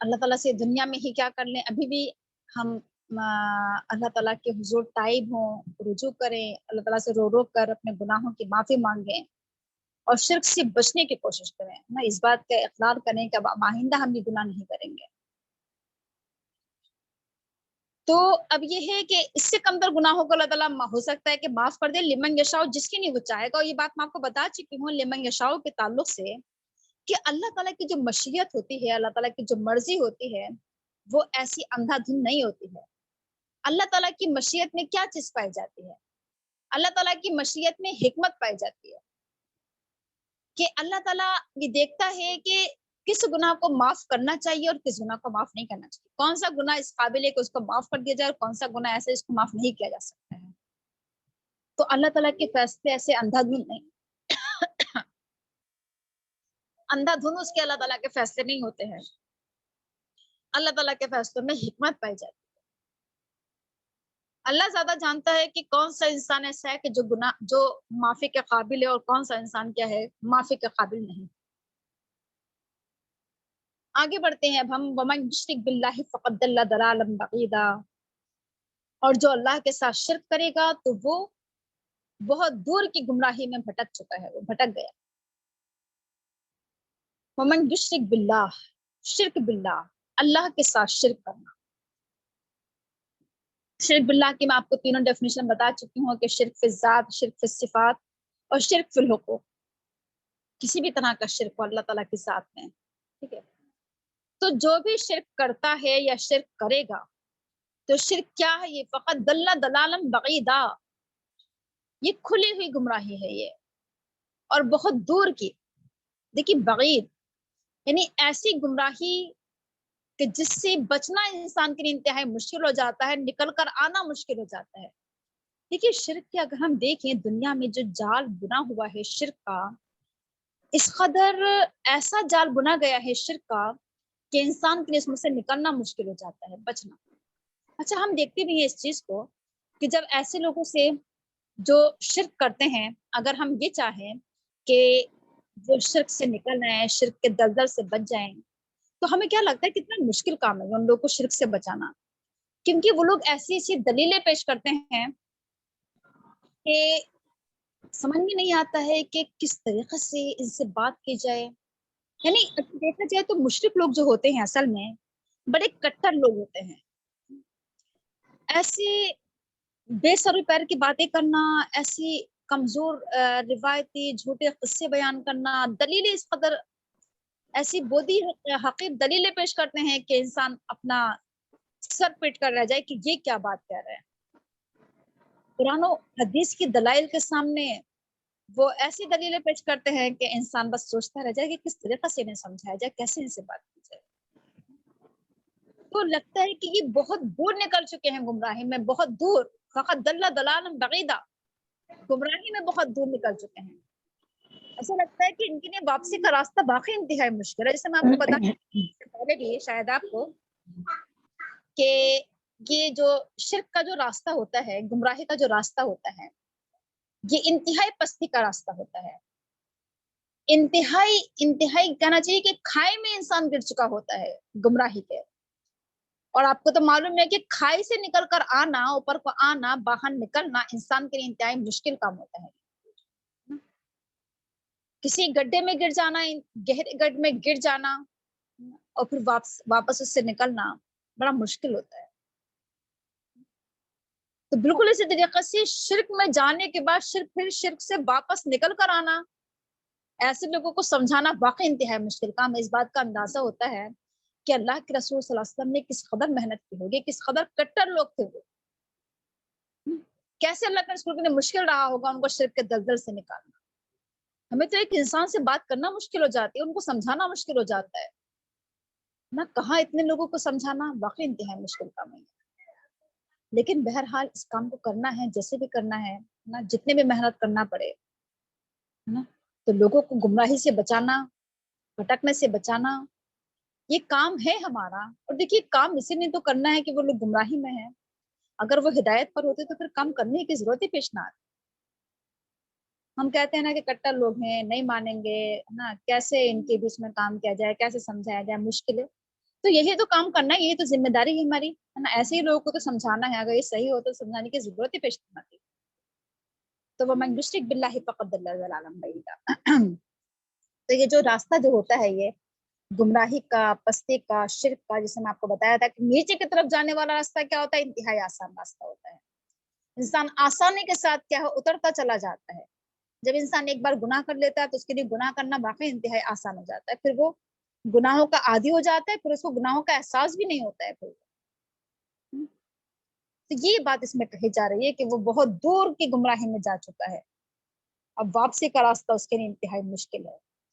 اللہ تعالیٰ سے دنیا میں ہی کیا کر لیں، ابھی بھی ہم اللہ تعالیٰ کے حضور تائب ہوں، رجوع کریں، اللہ تعالیٰ سے رو رو کر اپنے گناہوں کی معافی مانگیں، اور شرک سے بچنے کی کوشش کریں، نا، اس بات کا اقرار کریں کہ اب آئندہ ہم یہ گناہ نہیں کریں گے۔ تو اب یہ ہے کہ اس سے کمتر گناہوں کو اللہ تعالیٰ ہو سکتا ہے کہ معاف کر دے، لمن یشاء، جس کے لیے وہ چاہے گا۔ اور یہ بات میں آپ کو بتا چکی ہوں لمن یشاء کے تعلق سے، کہ اللہ تعالیٰ کی جو مشیت ہوتی ہے، اللہ تعالیٰ کی جو مرضی ہوتی ہے، وہ ایسی اندھا دھند نہیں ہوتی ہے۔ اللہ تعالیٰ کی مشیت میں کیا چیز پائی جاتی ہے؟ اللہ تعالیٰ کی مشیت میں حکمت پائی جاتی ہے، کہ اللہ تعالیٰ یہ دیکھتا ہے کہ کس گناہ کو معاف کرنا چاہیے اور کس گناہ کو معاف نہیں کرنا چاہیے، کون سا گناہ اس قابل ہے کہ اس کو معاف کر دیا جائے اور کون سا گناہ ایسے اس کو معاف نہیں کیا جا سکتا ہے۔ تو اللہ تعالیٰ کے فیصلے ایسے اندھا دھند نہیں، اندھا دھند اس کے اللہ تعالیٰ کے فیصلے نہیں ہوتے ہیں، اللہ تعالیٰ کے فیصلوں میں حکمت پائی جاتی ہے۔ اللہ زیادہ جانتا ہے کہ کون سا انسان ایسا ہے کہ جو معافی کے قابل ہے اور کون سا انسان کیا ہے معافی کے قابل نہیں۔ آگے بڑھتے ہیں اب ہم، وَمَن یُشْرِکْ بِاللَّهِ فَقَدْ ضَلَّ ضَلَالًا بَعِیدًا، اور جو اللہ کے ساتھ شرک کرے گا تو وہ بہت دور کی گمراہی میں بھٹک چکا ہے، وہ بھٹک گیا۔ وَمَن یُشْرِکْ بِاللَّهِ، شرک باللہ، اللہ کے ساتھ شرک کرنا۔ شرک باللہ کی میں آپ کو تینوں ڈیفینیشن بتا چکی ہوں کہ شرک فی الذات، شرک فی الصفات اور شرک فی الحقوق، کسی بھی طرح کا شرک ہو اللہ تعالیٰ کے ساتھ میں، ٹھیک ہے۔ تو جو بھی شرک کرتا ہے یا شرک کرے گا تو شرک کیا ہے؟ یہ فقط ضل ضلالا بعیدا، یہ کھلی ہوئی گمراہی ہے یہ، اور بہت دور کی۔ دیکھیے بعید یعنی ایسی گمراہی کہ جس سے بچنا انسان کے لیے انتہائی مشکل ہو جاتا ہے، نکل کر آنا مشکل ہو جاتا ہے۔ دیکھیے شرک کے اگر ہم دیکھیں دنیا میں جو جال بنا ہوا ہے شرک کا، اس قدر ایسا جال بنا گیا ہے شرک کا کہ انسان کے لیے اس میں سے نکلنا مشکل ہو جاتا ہے، بچنا۔ اچھا ہم دیکھتے بھی ہیں اس چیز کو کہ جب ایسے لوگوں سے جو شرک کرتے ہیں، اگر ہم یہ چاہیں کہ وہ شرک سے نکل رہے ہیں، شرک کے دلدل سے بچ جائیں، تو ہمیں کیا لگتا ہے کتنا مشکل کام ہے ان لوگوں کو شرک سے بچانا، کیونکہ وہ لوگ ایسی ایسی دلیلیں پیش کرتے ہیں کہ سمجھ میں نہیں آتا ہے کہ کس طریقے سے ان سے بات کی جائے۔ یعنی دیکھا جائے تو مشرک لوگ جو ہوتے ہیں اصل میں بڑے کٹر لوگ ہوتے ہیں، ایسی بے سر و پیر کی باتیں کرنا، ایسی کمزور روایتی جھوٹے قصے بیان کرنا، دلیلیں اس قدر ایسی بودی حقیر دلیلیں پیش کرتے ہیں کہ انسان اپنا سر پیٹ کر رہ جائے کہ یہ کیا بات کہہ رہے ہیں۔ قرآن و حدیث کی دلائل کے سامنے وہ ایسی دلیلیں پیش کرتے ہیں کہ انسان بس سوچتا رہ جائے کہ کس طریقے سے انہیں سمجھایا جائے، کیسے ان سے بات کی جائے۔ تو لگتا ہے کہ یہ بہت دور نکل چکے ہیں گمراہی میں، بہت دور، فقط ضل ضلالا بعیدا، گمراہی میں بہت دور نکل چکے ہیں۔ ایسا لگتا ہے کہ ان کے لیے واپسی کا راستہ باقی انتہائی مشکل ہے۔ جیسے میں آپ کو بتا پہلے بھی شاید آپ کو کہ یہ جو شرک کا جو راستہ ہوتا ہے، گمراہی کا جو راستہ ہوتا ہے، یہ انتہائی پستی کا راستہ ہوتا ہے، انتہائی کہنا چاہیے کہ کھائی میں انسان گر چکا ہوتا ہے گمراہی کے۔ اور آپ کو تو معلوم ہے کہ کھائی سے نکل کر آنا، اوپر کو آنا، باہر نکلنا انسان کے لیے انتہائی مشکل کام ہوتا ہے۔ کسی گڈھے میں گر جانا، گہرے گڈھے میں گر جانا اور پھر واپس اس سے نکلنا بڑا مشکل ہوتا ہے۔ تو بالکل اسی طریقے سے شرک میں جانے کے بعد پھر شرک سے واپس نکل کر آنا، ایسے لوگوں کو سمجھانا واقعی انتہائی مشکل کام ہے۔ اس بات کا اندازہ ہوتا ہے کہ اللہ کے رسول صلی اللہ علیہ وسلم نے کس قدر محنت کی ہوگی، کس قدر کٹر لوگ تھے وہ، کیسے اللہ کے رسول کے لیے مشکل رہا ہوگا ان کو شرک کے دلدل سے نکالنا۔ ہمیں تو ایک انسان سے بات کرنا مشکل ہو جاتی ہے، ان کو سمجھانا مشکل ہو جاتا ہے نا، کہاں اتنے لوگوں کو سمجھانا واقعی انتہائی مشکل کام ہے۔ لیکن بہرحال اس کام کو کرنا ہے، جیسے بھی کرنا ہے نا، جتنے بھی محنت کرنا پڑے نا، تو لوگوں کو گمراہی سے بچانا، بھٹکنے سے بچانا، یہ کام ہے ہمارا۔ اور دیکھیے کام اسی لیے تو کرنا ہے کہ وہ لوگ گمراہی میں ہیں، اگر وہ ہدایت پر ہوتے تو پھر کام کرنے کی ضرورت ہی پیش نہ آتی۔ ہم کہتے ہیں نا کہ کٹر لوگ ہیں، نہیں مانیں گے نا، کیسے ان کے بیچ میں کام کیا جائے، کیسے سمجھایا جائے، مشکل ہے۔ تو یہی تو کام کرنا ہے، یہی تو ذمہ داری ہے ہماری، ہے نا۔ ایسے ہی لوگوں کو تو سمجھانا ہے، اگر یہ صحیح ہو تو سمجھانے کی ضرورت ہی پیش نہیں آتی۔ تو وَمَن یُشْرِکْ بِاللَّهِ فَقَدْ ضَلَّ ضَلَالًا بَعِیدًا۔ تو یہ جو راستہ جو ہوتا ہے یہ گمراہی کا، پستی کا، شرک کا، جسے میں آپ کو بتایا تھا کہ نیچے کی طرف جانے والا راستہ کیا ہوتا ہے، انتہائی آسان راستہ ہوتا ہے۔ انسان آسانی کے ساتھ کیا ہے اترتا چلا جاتا ہے۔ جب انسان ایک بار گناہ کر لیتا ہے تو اس کے لیے گناہ کرنا واقعی انتہائی آسان ہو جاتا ہے، پھر وہ گناہوں کا عادی ہو جاتا ہے، پھر اس کو گناہوں کا احساس بھی نہیں ہوتا ہے پھر۔ تو یہ بات اس میں کہی جا رہی ہے کہ وہ بہت دور کی گمراہی میں جا چکا ہے، اب واپسی کا راستہ اس کے لیے انتہائی مشکل ہے۔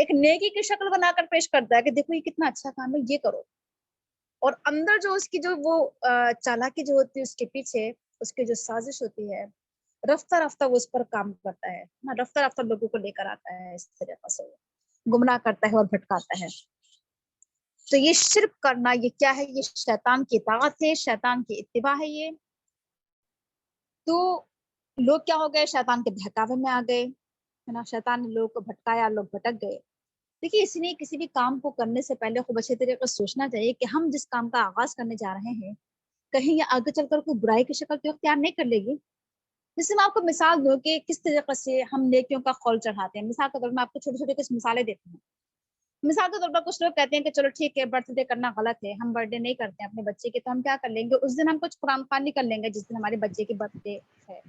ایک نیکی کی شکل بنا کر پیش کرتا ہے کہ دیکھو یہ کتنا اچھا کام ہے، یہ کرو. اور اندر جو اس کی جو وہ چالاکی جو ہوتی ہے اس کے پیچھے، اس کی جو سازش ہوتی ہے، رفتہ رفتہ وہ اس پر کام کرتا ہے نا، رفتہ رفتہ لوگوں کو لے کر آتا ہے، اس طریقے سے گمراہ کرتا ہے اور بھٹکاتا ہے. تو یہ شرک کرنا یہ کیا ہے؟ یہ شیطان کی اطاعت ہے، شیطان کی اتباع ہے یہ. تو لوگ کیا ہو گئے؟ شیطان کے بہکاوے میں آ گئے، ہے نا، شیطان نے لوگوں کو بھٹکایا، لوگ بھٹک گئے. دیکھیے اس لیے کسی بھی کام کو کرنے سے پہلے خوب اچھے طریقے سے سوچنا چاہیے کہ ہم جس کام کا آغاز کرنے جا رہے ہیں کہیں یہ آگے چل کر کوئی برائی کی شکل تو اختیار نہیں کر لے گی. جیسے میں آپ کو مثال دوں کہ کس طریقے سے ہم نیکیوں کا خول چڑھاتے ہیں. مثال کے طور پر میں آپ کو چھوٹے چھوٹے کچھ مثالیں دیتی ہوں. مثال کے طور پر کچھ لوگ کہتے ہیں کہ چلو ٹھیک ہے برتھ ڈے کرنا غلط ہے، ہم برتھ ڈے نہیں کرتے ہیں اپنے بچے کے، تو ہم کیا کر لیں گے اس دن ہم کچھ قرآن خوانی کر لیں گے جس دن ہمارے بچے کی برتھ ڈے ہے.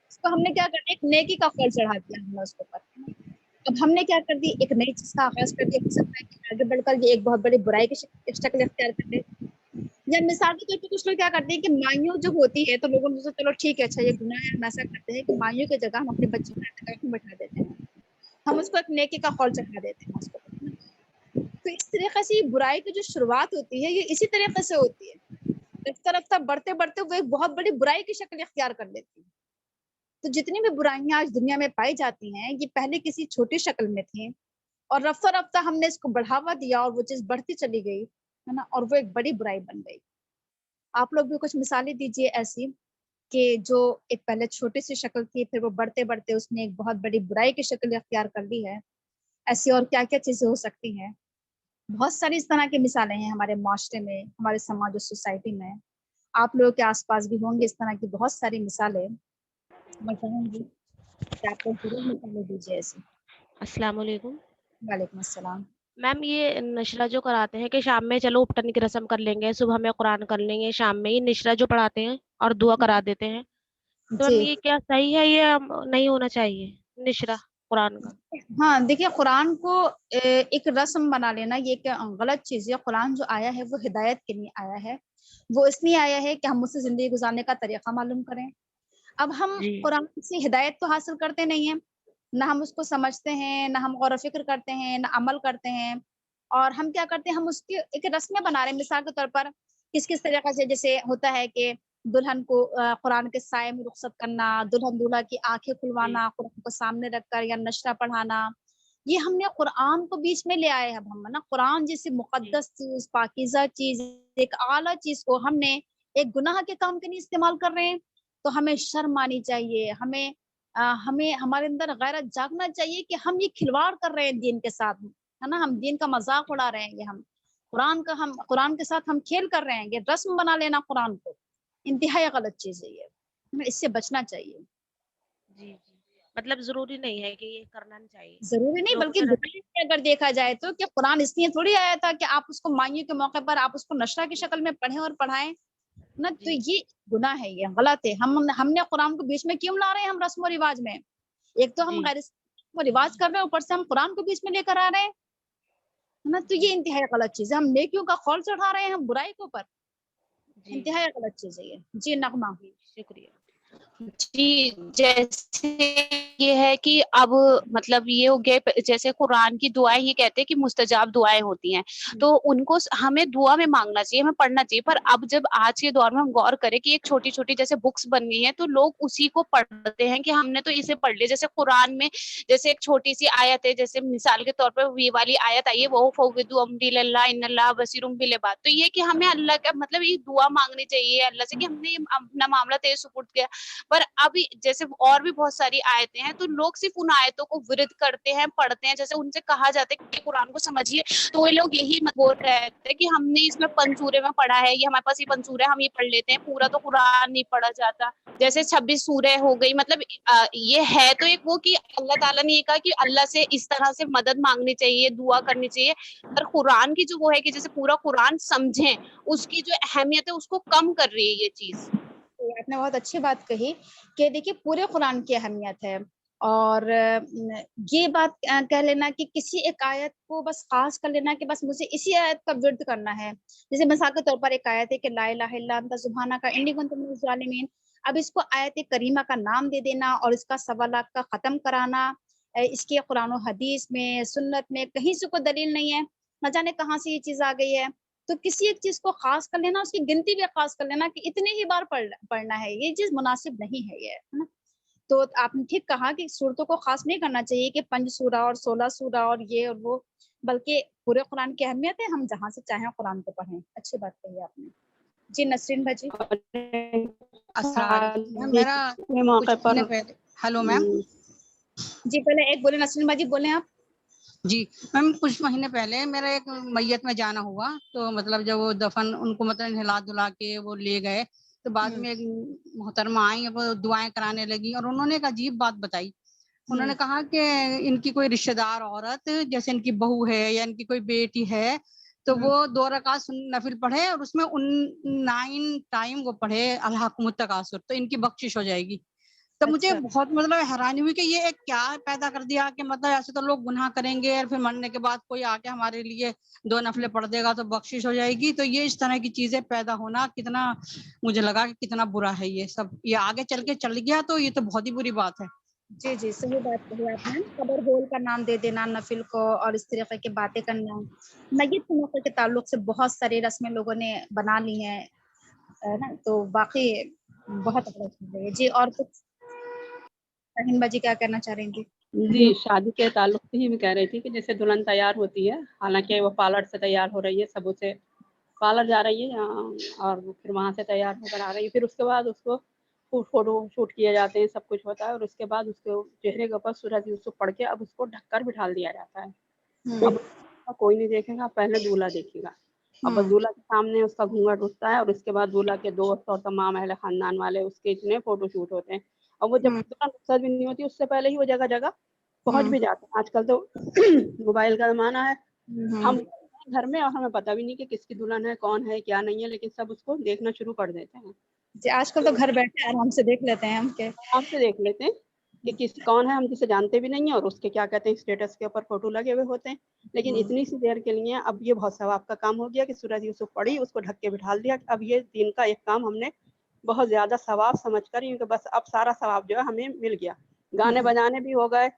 اس کو ہم نے کیا کر دیا؟ ایک نیکی کا خول چڑھا دیا ہم نے اس کے اوپر. اب ہم نے کیا کر دی؟ ایک نئی چیز کا آغاز کر دیا. ہو سکتا ہے کہ آگے بڑھ کر یہ ایک بہت بڑی برائی کی شکل اختیار کر لے. یا مثال کے طور پہ کچھ لوگ کیا کرتے ہیں کہ مائیوں جو ہوتی ہے تو لوگوں نے سوچا چلو ٹھیک ہے اچھا یہ گناہ ہے، ہم ایسا کرتے ہیں کہ مائیوں کی جگہ ہم اپنے بچوں کو اعتکاف میں بٹھا دیتے ہیں، ہم اس کو ایک نیکی کا خول چڑھا دیتے ہیں اس کو. تو اس طریقے سے یہ برائی کی جو شروعات ہوتی ہے یہ اسی طریقے سے ہوتی ہے، رفتہ رفتہ بڑھتے بڑھتے وہ ایک بہت بڑی برائی کی شکل اختیار کر لیتی ہے. تو جتنی بھی برائیاں آج دنیا میں پائی جاتی ہیں یہ پہلے کسی چھوٹی شکل میں تھیں اور رفتہ رفتہ ہم نے اس کو بڑھاوا دیا اور وہ چیز بڑھتی چلی گئی، ہے نا، اور وہ ایک بڑی برائی بن گئی. آپ لوگ بھی کچھ مثالیں دیجیے ایسی کہ جو ایک پہلے چھوٹی سی شکل تھی پھر وہ بڑھتے بڑھتے اس نے ایک بہت بڑی برائی کی شکل اختیار کر لی ہے. ایسی اور کیا کیا چیزیں ہو سکتی ہیں؟ بہت ساری اس طرح کی مثالیں ہیں ہمارے معاشرے میں، ہمارے سماج اور سوسائٹی میں. آپ لوگوں کے آس پاس بھی ہوں گے اس طرح کی بہت ساری مثالیں. میں چاہوں گی کہ آپ لوگ ضرور مثالیں دیجیے ایسی. السلام علیکم وعلیکم السلام. میم. یہ نشرہ جو کراتے ہیں کہ شام میں چلو اپٹن کی رسم کر لیں گے، صبح میں قرآن کر لیں گے، شام میں یہ نشرہ جو پڑھاتے ہیں اور دعا کرا دیتے ہیں، تو جی میم یہ کیا صحیح ہے یا نہیں ہونا چاہیے نشرہ قرآن کا؟ ہاں دیکھیے قرآن کو ایک رسم بنا لینا یہ ایک غلط چیز ہے. قرآن جو آیا ہے وہ ہدایت کے لیے آیا ہے، وہ اس لیے آیا ہے کہ ہم اس سے زندگی گزارنے کا طریقہ معلوم کریں. اب ہم جی قرآن سے ہدایت تو حاصل کرتے نہیں ہیں، نہ ہم اس کو سمجھتے ہیں، نہ ہم غور و فکر کرتے ہیں، نہ عمل کرتے ہیں. اور ہم کیا کرتے ہیں؟ ہم اس کی ایک رسمیں بنا رہے ہیں. مثال کے طور پر کس طریقے سے جیسے ہوتا ہے کہ دلہن کو قرآن کے سائے میں رخصت کرنا، دلہن دولہا کی آنکھیں کھلوانا، قرآن کو سامنے رکھ کر یا نشرہ پڑھانا، یہ ہم نے قرآن کو بیچ میں لے آئے. اب ہم نا قرآن جیسی مقدس چیز، پاکیزہ چیز، ایک اعلیٰ چیز کو ہم نے ایک گناہ کے کام کے لیے استعمال کر رہے ہیں. تو ہمیں شرم آنی چاہیے، ہمیں ہمارے اندر غیرت جاگنا چاہیے کہ ہم یہ کھلواڑ کر رہے ہیں دین کے ساتھ، ہے نا، ہم دین کا مذاق اڑا رہے ہیں. یہ ہم قرآن کے ساتھ ہم کھیل کر رہے ہیں. یہ رسم بنا لینا قرآن کو انتہائی غلط چیز ہے، یہ اس سے بچنا چاہیے. جی جی، مطلب ضروری نہیں ہے کہ یہ کرنا نہیں چاہیے ضروری نہیں لوگوں بلکہ نے گناہ ہے اگر دیکھا جائے تو. کہ قرآن اس لیے تھوڑی آیا تھا کہ آپ اس کو مائیوں کے موقع پر آپ اس کو نشرہ کی شکل میں پڑھیں اور پڑھائیں نا. تو جی یہ گناہ ہے، یہ غلط ہے. ہم نے قرآن کو بیچ میں کیوں لا رہے ہیں؟ ہم رسم و رواج میں ایک تو ہم جی غیر رسم و رواج کر رہے ہیں، اوپر سے ہم قرآن کو بیچ میں لے کر آ رہے ہیں نا. تو جی یہ انتہائی غلط چیز ہے. ہم نیکیوں کا خول چڑھا رہے ہیں ہم برائی کے اوپر. جی انتہائی غلط چیز ہے یہ. جی نغمہ. جی، شکریہ. جی، جیسے یہ ہے کہ اب مطلب یہ ہو گیا، جیسے قرآن کی دعائیں یہ کہتے ہیں کہ مستجاب دعائیں ہوتی ہیں، تو ان کو ہمیں دعا میں مانگنا چاہیے، ہمیں پڑھنا چاہیے. پر اب جب آج کے دور میں ہم غور کریں کہ ایک چھوٹی چھوٹی جیسے بکس بن گئی ہیں تو لوگ اسی کو پڑھتے ہیں کہ ہم نے تو اسے پڑھ لیا. جیسے قرآن میں جیسے ایک چھوٹی سی آیت ہے، جیسے مثال کے طور پر یہ والی آیت آئی ہے وہ فوّضوا امری اللہ ان اللہ بصیر بالعباد. تو یہ کہ ہمیں اللہ کا مطلب یہ دعا مانگنی چاہیے اللہ سے کہ ہم نے اپنا معاملہ تیرے سپرد کیا. پر ابھی جیسے اور بھی بہت ساری آیتیں ہیں تو لوگ صرف ان آیتوں کو ورد کرتے ہیں، پڑھتے ہیں. جیسے ان سے کہا جاتا ہے کہ قرآن کو سمجھیے تو وہ لوگ یہی بول رہے ہیں کہ ہم نے اس میں پنسورے میں پڑھا ہے، یہ ہمارے پاس یہ پنسورے ہم یہ پڑھ لیتے ہیں، پورا تو قرآن نہیں پڑھا جاتا. جیسے 26 سورہ ہو گئی، مطلب یہ ہے تو ایک وہ کہ اللہ تعالیٰ نے یہ کہا کہ اللہ سے اس طرح سے مدد مانگنی چاہیے، دعا کرنی چاہیے. پر قرآن کی جو وہ ہے کہ جیسے پورا قرآن سمجھیں، اس کی جو اہمیت ہے اس کو کم کر رہی ہے یہ چیز. آپ نے بہت اچھی بات کہی کہ دیکھیے پورے قرآن کی اہمیت ہے. اور یہ بات کہہ لینا کہ کسی ایک آیت کو بس خاص کر لینا کہ بس مجھے اسی آیت کا ورد کرنا ہے. جیسے مثال کے طور پر ایک آیت ہے کہ لا الہ الا انت سبحانک انی کنت من الظالمین. اب اس کو آیت کریمہ کا نام دے دینا اور اس کا 1.25 لاکھ کا ختم کرانا، اس کی قرآن و حدیث میں سنت میں کہیں سے کوئی دلیل نہیں ہے، نہ جانے کہاں سے یہ چیز آ گئی ہے. تو کسی ایک چیز کو خاص کر لینا، اس کی گنتی بھی خاص کر لینا کہ اتنے ہی بار پڑھنا ہے، یہ چیز مناسب نہیں ہے یہ، ہے نا. تو آپ نے ٹھیک کہا کہ صورتوں کو خاص نہیں کرنا چاہیے کہ 5 سورہ اور 16 سورہ اور یہ اور وہ، بلکہ پورے قرآن کی اہمیت ہے، ہم جہاں سے چاہیں قرآن کو پڑھیں. اچھی بات کہی آپ نے. جی نسرین بھاجی. السلام علیکم میم. میرا کے موقع کچھ پر مہینے پہلے، ہیلو میم. جی پہلے ایک بولے نسرین بھاجی، بولیں آپ. جی میم، کچھ مہینے پہلے میرا ایک میت میں جانا ہوا، تو مطلب جب وہ دفن ان کو مطلب نہلا دھلا کے وہ لے گئے، تو بعد میں ایک محترمہ آئی، وہ دعائیں کرانے لگی، اور انہوں نے ایک عجیب بات بتائی. انہوں نے کہا کہ ان کی کوئی رشتہ دار عورت، جیسے ان کی بہو ہے یا ان کی کوئی بیٹی ہے، تو وہ 2 رکعت نفل پڑھے اور اس میں 9 ٹائم وہ پڑھے الحاکم التکاثر، تو ان کی بخشش ہو جائے گی. تو مجھے بہت مطلب حیرانی ہوئی کہ یہ ایک کیا پیدا کر دیا کہ مطلب ایسے تو لوگ گناہ کریں گے اور پھر مرنے کے بعد کوئی آ کے ہمارے لیے 2 نفلیں پڑھ دے گا تو بخشش ہو جائے گی. تو یہ اس طرح کی چیزیں پیدا ہونا کتنا، مجھے لگا کہ کتنا برا ہے یہ سب. یہ آگے چل کے چل گیا تو یہ تو بہت ہی بری بات ہے. جی جی صحیح بات کہی آپ نے. قبر ہول کا نام دے دینا نفل کو، اور اس طریقے کی باتیں کرنا. میت کے موقع کے تعلق سے بہت ساری رسمیں لوگوں نے بنا لی ہیں نا، تو واقعی بہت اچھا چیز ہے. جی اور کچھ رحیم باجی کیا کہنا چاہ رہی تھی؟ جی شادی کے تعلق سے ہی میں کہہ رہی تھی کہ جیسے دلہن تیار ہوتی ہے، حالانکہ وہ پارلر سے تیار ہو رہی ہے، سب اسے پارلر جا رہی ہے اور پھر وہاں سے تیار ہو کر آ رہی ہے، پھر اس کے بعد اس کو فوٹو شوٹ کیے جاتے ہیں، سب کچھ ہوتا ہے، اور اس کے بعد اس کے چہرے کے اوپر سورۃ یوسف پڑھ کے اب اس کو ڈھک کر بٹھا دیا جاتا ہے. اب کوئی نہیں دیکھے گا، پہلے دولہا دیکھے گا. اب بس دولہا کے سامنے اس کا گھونگھٹ اٹھتا ہے، اور اس کے بعد دولہا کے دوست اور تمام اہل خاندان والے اس کے اتنے فوٹو شوٹ ہوتے ہیں. اور وہ جب رخصت بھی نہیں ہوتی، اس سے پہلے ہی وہ جگہ جگہ پہنچ بھی جاتے ہیں. آج کل تو موبائل کا زمانہ ہے، ہم گھر میں اور ہمیں پتہ بھی نہیں کہ کس کی دلہن ہے، کون ہے، کیا نہیں ہے، لیکن سب اس کو دیکھنا شروع کر دیتے ہیں. جی آج کل تو گھر بیٹھے آرام سے دیکھ لیتے ہیں ہم کے. آرام سے دیکھ لیتے ہیں کہ کون ہے، ہم جسے جانتے بھی نہیں ہیں، اور اس کے کیا کہتے ہیں اسٹیٹس کے اوپر فوٹو لگے ہوئے ہوتے ہیں. لیکن اتنی سی دیر کے لیے اب یہ بہت ثواب کا کام ہو گیا کہ سورۃ یوسف پڑھی، اس کو ڈھک کے بٹھا دیا. اب یہ دین کا ایک کام ہم نے بہت زیادہ ثواب سمجھ کر، کیونکہ بس اب سارا ثواب جو ہے ہمیں مل گیا. گانے بجانے بھی ہو گئے،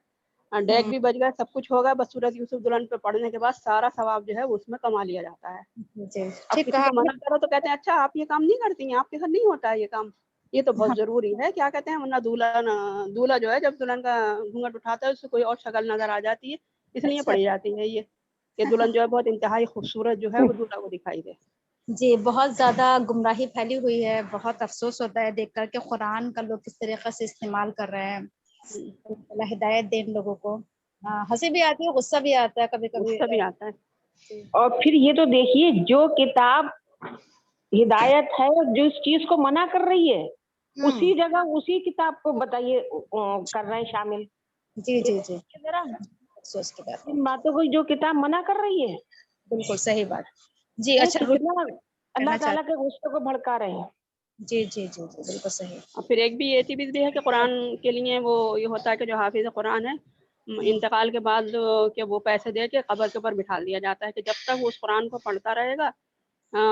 ڈیک بھی بج گئے، سب کچھ ہو گیا، بس سورۃ یوسف دلہن پہ پڑھنے کے بعد سارا ثواب جو ہے وہ اس میں کما لیا جاتا ہے. جی اب ٹھیک کسی کہا کو منع کرو تو کہتے ہیں اچھا آپ یہ کام نہیں کرتی ہیں، آپ کے گھر نہیں ہوتا ہے یہ کام. یہ تو بہت ضروری ہے، کیا کہتے ہیں، ورنہ دولہا جو ہے جب دلہن کا گھونگھٹ اٹھاتا ہے اس سے کوئی اور شکل نظر آ جاتی ہے، اس لیے پڑھی جاتی ہے یہ کہ دلہن جو ہے بہت انتہائی خوبصورت جو ہے وہ دولہا کو دکھائی دے. جی بہت زیادہ گمراہی پھیلی ہوئی ہے. بہت افسوس ہوتا ہے دیکھ کر کے قرآن کا لوگ کس طریقے سے استعمال کر رہے ہیں. اللہ ہدایت دے ان لوگوں کو. ہنسی بھی آتی ہے، غصہ بھی آتا ہے کبھی کبھی. غصہ بھی آتا ہے. اور پھر یہ تو دیکھیے، جو کتاب ہدایت ہے جو اس چیز کو منع کر رہی ہے، اسی جگہ اسی کتاب کو بتائیے کر رہے ہیں شامل. جی جی جی ذرا افسوس کی بات ہے. ان باتوں کو جو کتاب منع کر رہی ہے، بالکل صحیح بات. جی اچھا کتنا اللہ تعالیٰ کے غصے کو بھڑکا رہے ہیں. جی جی جی جی بالکل صحیح. اور پھر ایک بھی یہ چیز بھی ہے کہ قرآن کے لیے وہ یہ ہوتا ہے کہ جو حافظ قرآن ہے، انتقال کے بعد کہ وہ پیسے دے کے قبر کے اوپر بٹھا دیا جاتا ہے کہ جب تک وہ اس قرآن کو پڑھتا رہے گا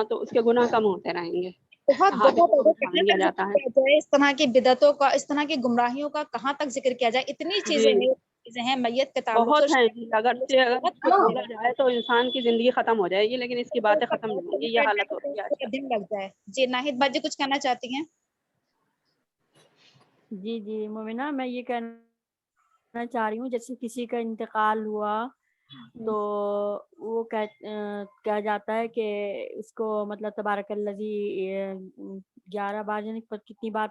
تو اس کے گناہ کم ہوتے رہیں گے. بہت حافظ کو بہت بٹھا کہاں دیا تک جاتا ذکر ہے. کیا جائے اس طرح کی بدعتوں کا، اس طرح کی گمراہیوں کا کہاں تک ذکر کیا جائے. اتنی جی چیزیں ہیں میت کے تعلق بہت ہیں. سے. اگر بہت اس کو بولا جائے تو انسان کی زندگی ختم ہو جائے گی، لیکن اس کی باتیں ختم نہیں ہوں گی. یہ حالت ہوتی ہے آج کل. دن لگ جائے. جی ناہید باجی کچھ کہنا چاہتی ہیں؟ جی جی مومنہ، میں یہ کہنا چاہ رہی ہوں جیسے کسی کا انتقال ہوا تو وہ کہا جاتا ہے کہ اس کو مطلب تبارک الذی 11 بار کتنی بار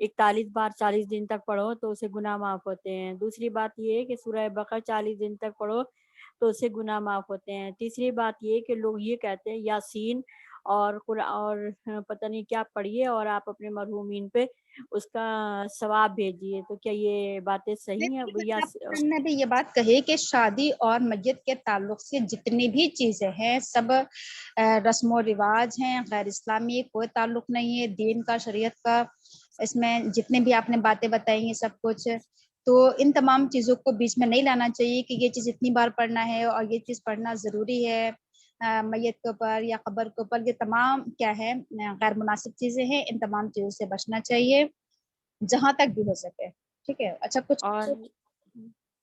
41 بار 40 دن تک پڑھو تو اسے گناہ معاف ہوتے ہیں. دوسری بات یہ ہے کہ سورہ بقرہ 40 دن تک پڑھو تو اسے گناہ معاف ہوتے ہیں. تیسری بات یہ کہ لوگ یہ کہتے ہیں یاسین اور پتہ نہیں کیا پڑھیے اور آپ اپنے مرحومین پہ اس کا ثواب بھیجیے. تو کیا یہ باتیں صحیح ہیں؟ ہم نے بھی یہ بات کہی کہ شادی اور میت کے تعلق سے جتنی بھی چیزیں ہیں سب رسم و رواج ہیں، غیر اسلامی، کوئی تعلق نہیں ہے دین کا، شریعت کا. اس میں جتنے بھی آپ نے باتیں بتائی ہیں سب کچھ، تو ان تمام چیزوں کو بیچ میں نہیں لانا چاہیے کہ یہ چیز اتنی بار پڑھنا ہے اور یہ چیز پڑھنا ضروری ہے میت کے اوپر یا قبر کے اوپر. یہ تمام کیا ہے غیر مناسب چیزیں ہیں. ان تمام چیزوں سے بچنا چاہیے جہاں تک بھی ہو سکے. ٹھیک ہے. اچھا کچھ اور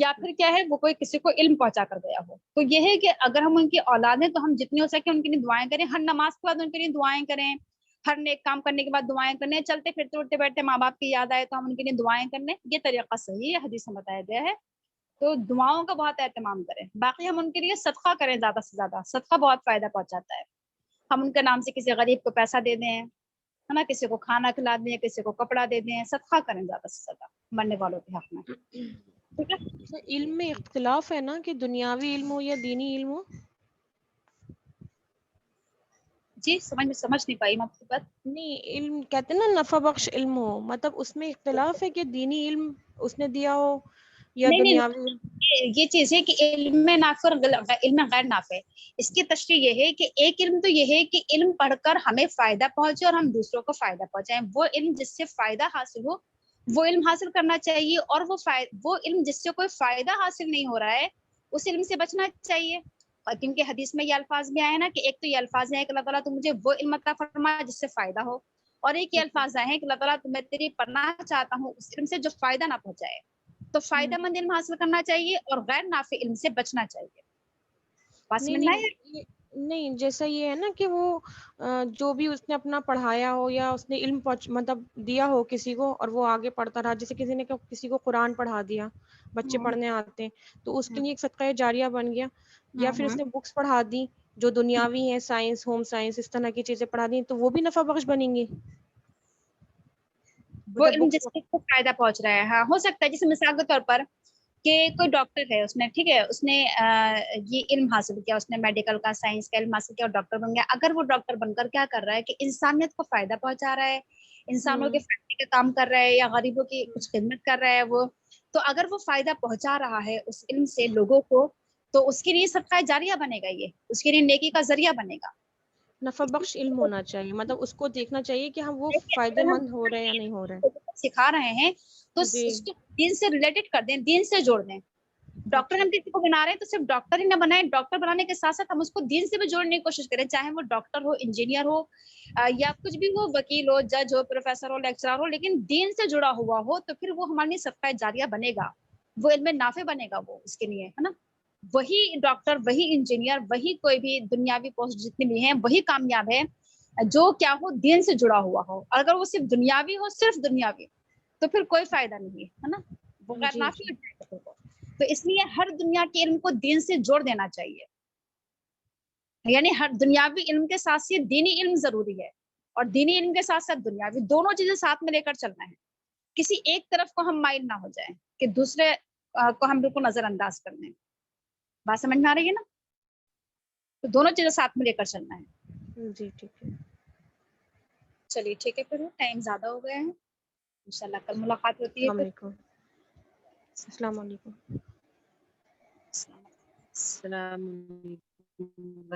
یا پھر کیا ہے وہ کوئی کسی کو علم پہنچا کر گیا ہو. تو یہ ہے کہ اگر ہم ان کی اولاد ہیں تو ہم جتنی ہو سکے ان کے لیے دعائیں کریں, ہر نماز کے بعد ان کے لیے دعائیں کریں, ہر نیک کام کرنے کے بعد دعائیں کرنے, چلتے پھرتے اٹھتے بیٹھتے ماں باپ کی یاد آئے تو ہم ان کے لیے دعائیں کرنے, یہ طریقہ صحیح ہے, حدیث میں بتایا گیا ہے. تو دعاؤں کا بہت اہتمام کریں. باقی ہم ان کے لیے صدقہ کریں زیادہ سے زیادہ, صدقہ بہت فائدہ پہنچاتا ہے. ہم ان کے نام سے کسی غریب کو پیسہ دے دیں, ہے نا, کسی کو کھانا کھلا دیں, کسی کو کپڑا دے دیں, صدقہ کریں زیادہ سے زیادہ مرنے والوں کے حق میں. ٹھیک ہے. علم میں اختلاف ہے نا کہ دنیاوی علم ہو یا دینی علم ہو. جی سمجھ نہیں پائی میں آپ کی بات. نہیں, علم کہتے ہیں نا نفع بخش علم ہو, مطلب اس میں اختلاف ہے کہ دینی علم اس نے دیا ہو یا نہیں دنیاوی علم. یہ چیز ہے کہ علم میں نافع اور علم میں غیر نافع. اس کی تشریح یہ ہے کہ ایک علم تو یہ ہے کہ علم پڑھ کر ہمیں فائدہ پہنچے اور ہم دوسروں کو فائدہ پہنچائیں. وہ علم جس سے فائدہ حاصل ہو وہ علم حاصل کرنا چاہیے, اور وہ علم جس سے کوئی فائدہ حاصل نہیں ہو رہا ہے اس علم سے بچنا چاہیے. اور کیونکہ حدیث میں یہ الفاظ بھی آئے نا کہ ایک تو یہ الفاظ ہیں کہ اللہ تعالیٰ تو مجھے وہ علم عطا فرما جس سے فائدہ ہو, اور ایک یہ الفاظ ہیں کہ اللہ تعالیٰ میں تیری پناہ چاہتا ہوں اس علم سے جو فائدہ نہ پہنچائے. تو فائدہ مند علم حاصل کرنا چاہیے اور غیر نافع علم سے بچنا چاہیے. بات سمجھ میں آئی؟ نہیں, جیسا یہ ہے نا کہ وہ جو بھی اس نے اپنا پڑھایا ہو یا اس نے علم مطلب دیا ہو کسی کو اور وہ آگے پڑھتا رہا, جیسے کسی نے کسی کو قرآن پڑھا دیا, بچے پڑھنے آتے ہیں تو اس کے لیے ایک صدقہ جاریہ بن گیا. یا پھر اس نے بکس پڑھا دی جو دنیاوی ہیں, سائنس, ہوم سائنس, اس طرح کی چیزیں پڑھا دی, تو وہ بھی نفع بخش بنیں گی. وہ علم جس کو فائدہ پہنچ رہا ہے. ہاں ہو سکتا ہے, جیسے مثال کے طور پر کہ کوئی ڈاکٹر ہے, اس نے ٹھیک ہے اس نے یہ علم حاصل کیا, اس نے میڈیکل کا سائنس کا علم حاصل کیا اور ڈاکٹر بن گیا. اگر وہ ڈاکٹر بن کر کیا کر رہا ہے کہ انسانیت کو فائدہ پہنچا رہا ہے, انسانوں کے فائدے کا کام کر رہا ہے, یا غریبوں کی کچھ خدمت کر رہا ہے وہ, تو اگر وہ فائدہ پہنچا رہا ہے اس علم سے لوگوں کو, تو اس کے لیے صدقہ جاریہ بنے گا, یہ اس کے لیے نیکی کا ذریعہ بنے گا. نفع بخش علم ہونا چاہیے, مطلب اس کو دیکھنا چاہیے کہ ہم وہ فائدے مند ہو رہے ہیں یا نہیں ہو رہے. سکھا رہے ہیں تو جی اس کو دین سے ریلیٹڈ کر دیں, دین سے جوڑ دیں. ڈاکٹر ہم کسی کو بنا رہے ہیں تو صرف ڈاکٹر ہی نہ بنائیں, ڈاکٹر بنانے کے ساتھ ساتھ ہم اس کو دین سے بھی جوڑنے کی کوشش کریں, چاہے وہ ڈاکٹر ہو, انجینئر ہو, یا کچھ بھی ہو, وکیل ہو, جج ہو, پروفیسر ہو, لیکچرر ہو, لیکن دین سے جڑا ہوا ہو, تو پھر وہ ہمارے لیے صدقہ جاریہ بنے گا, وہ علم نافع بنے گا وہ اس کے لیے, ہے نا. وہی ڈاکٹر, وہی انجینئر, وہی کوئی بھی دنیاوی پوسٹ جتنے بھی ہیں وہی کامیاب ہے جو کیا ہو دین سے جڑا ہوا ہو. اگر وہ صرف دنیاوی ہو, صرف دنیاوی, تو پھر کوئی فائدہ نہیں ہے نا, وہ غیر نافع ہو جائے گا. تو اس لیے ہر دنیا کے علم کو دین سے جوڑ دینا چاہیے, یعنی ہر دنیاوی علم کے ساتھ ساتھ دینی علم ضروری ہے, اور دینی علم کے ساتھ ساتھ دنیاوی, دونوں چیزیں ساتھ میں لے کر چلنا ہے. کسی ایک طرف کو ہم مائل نہ ہو جائیں کہ دوسرے کو ہم بالکل نظر انداز کر دیں. بات سمجھ میں آ رہی ہے نا؟ تو دونوں چیزیں ساتھ میں لے کر چلنا ہے. جی ٹھیک ہے, چلیے ٹھیک ہے, پھر ٹائم زیادہ ہو گیا ہے, انشاءاللہ کل ملاقات ہوتی ہے. السلام علیکم. السلام علیکم. السلام علیکم.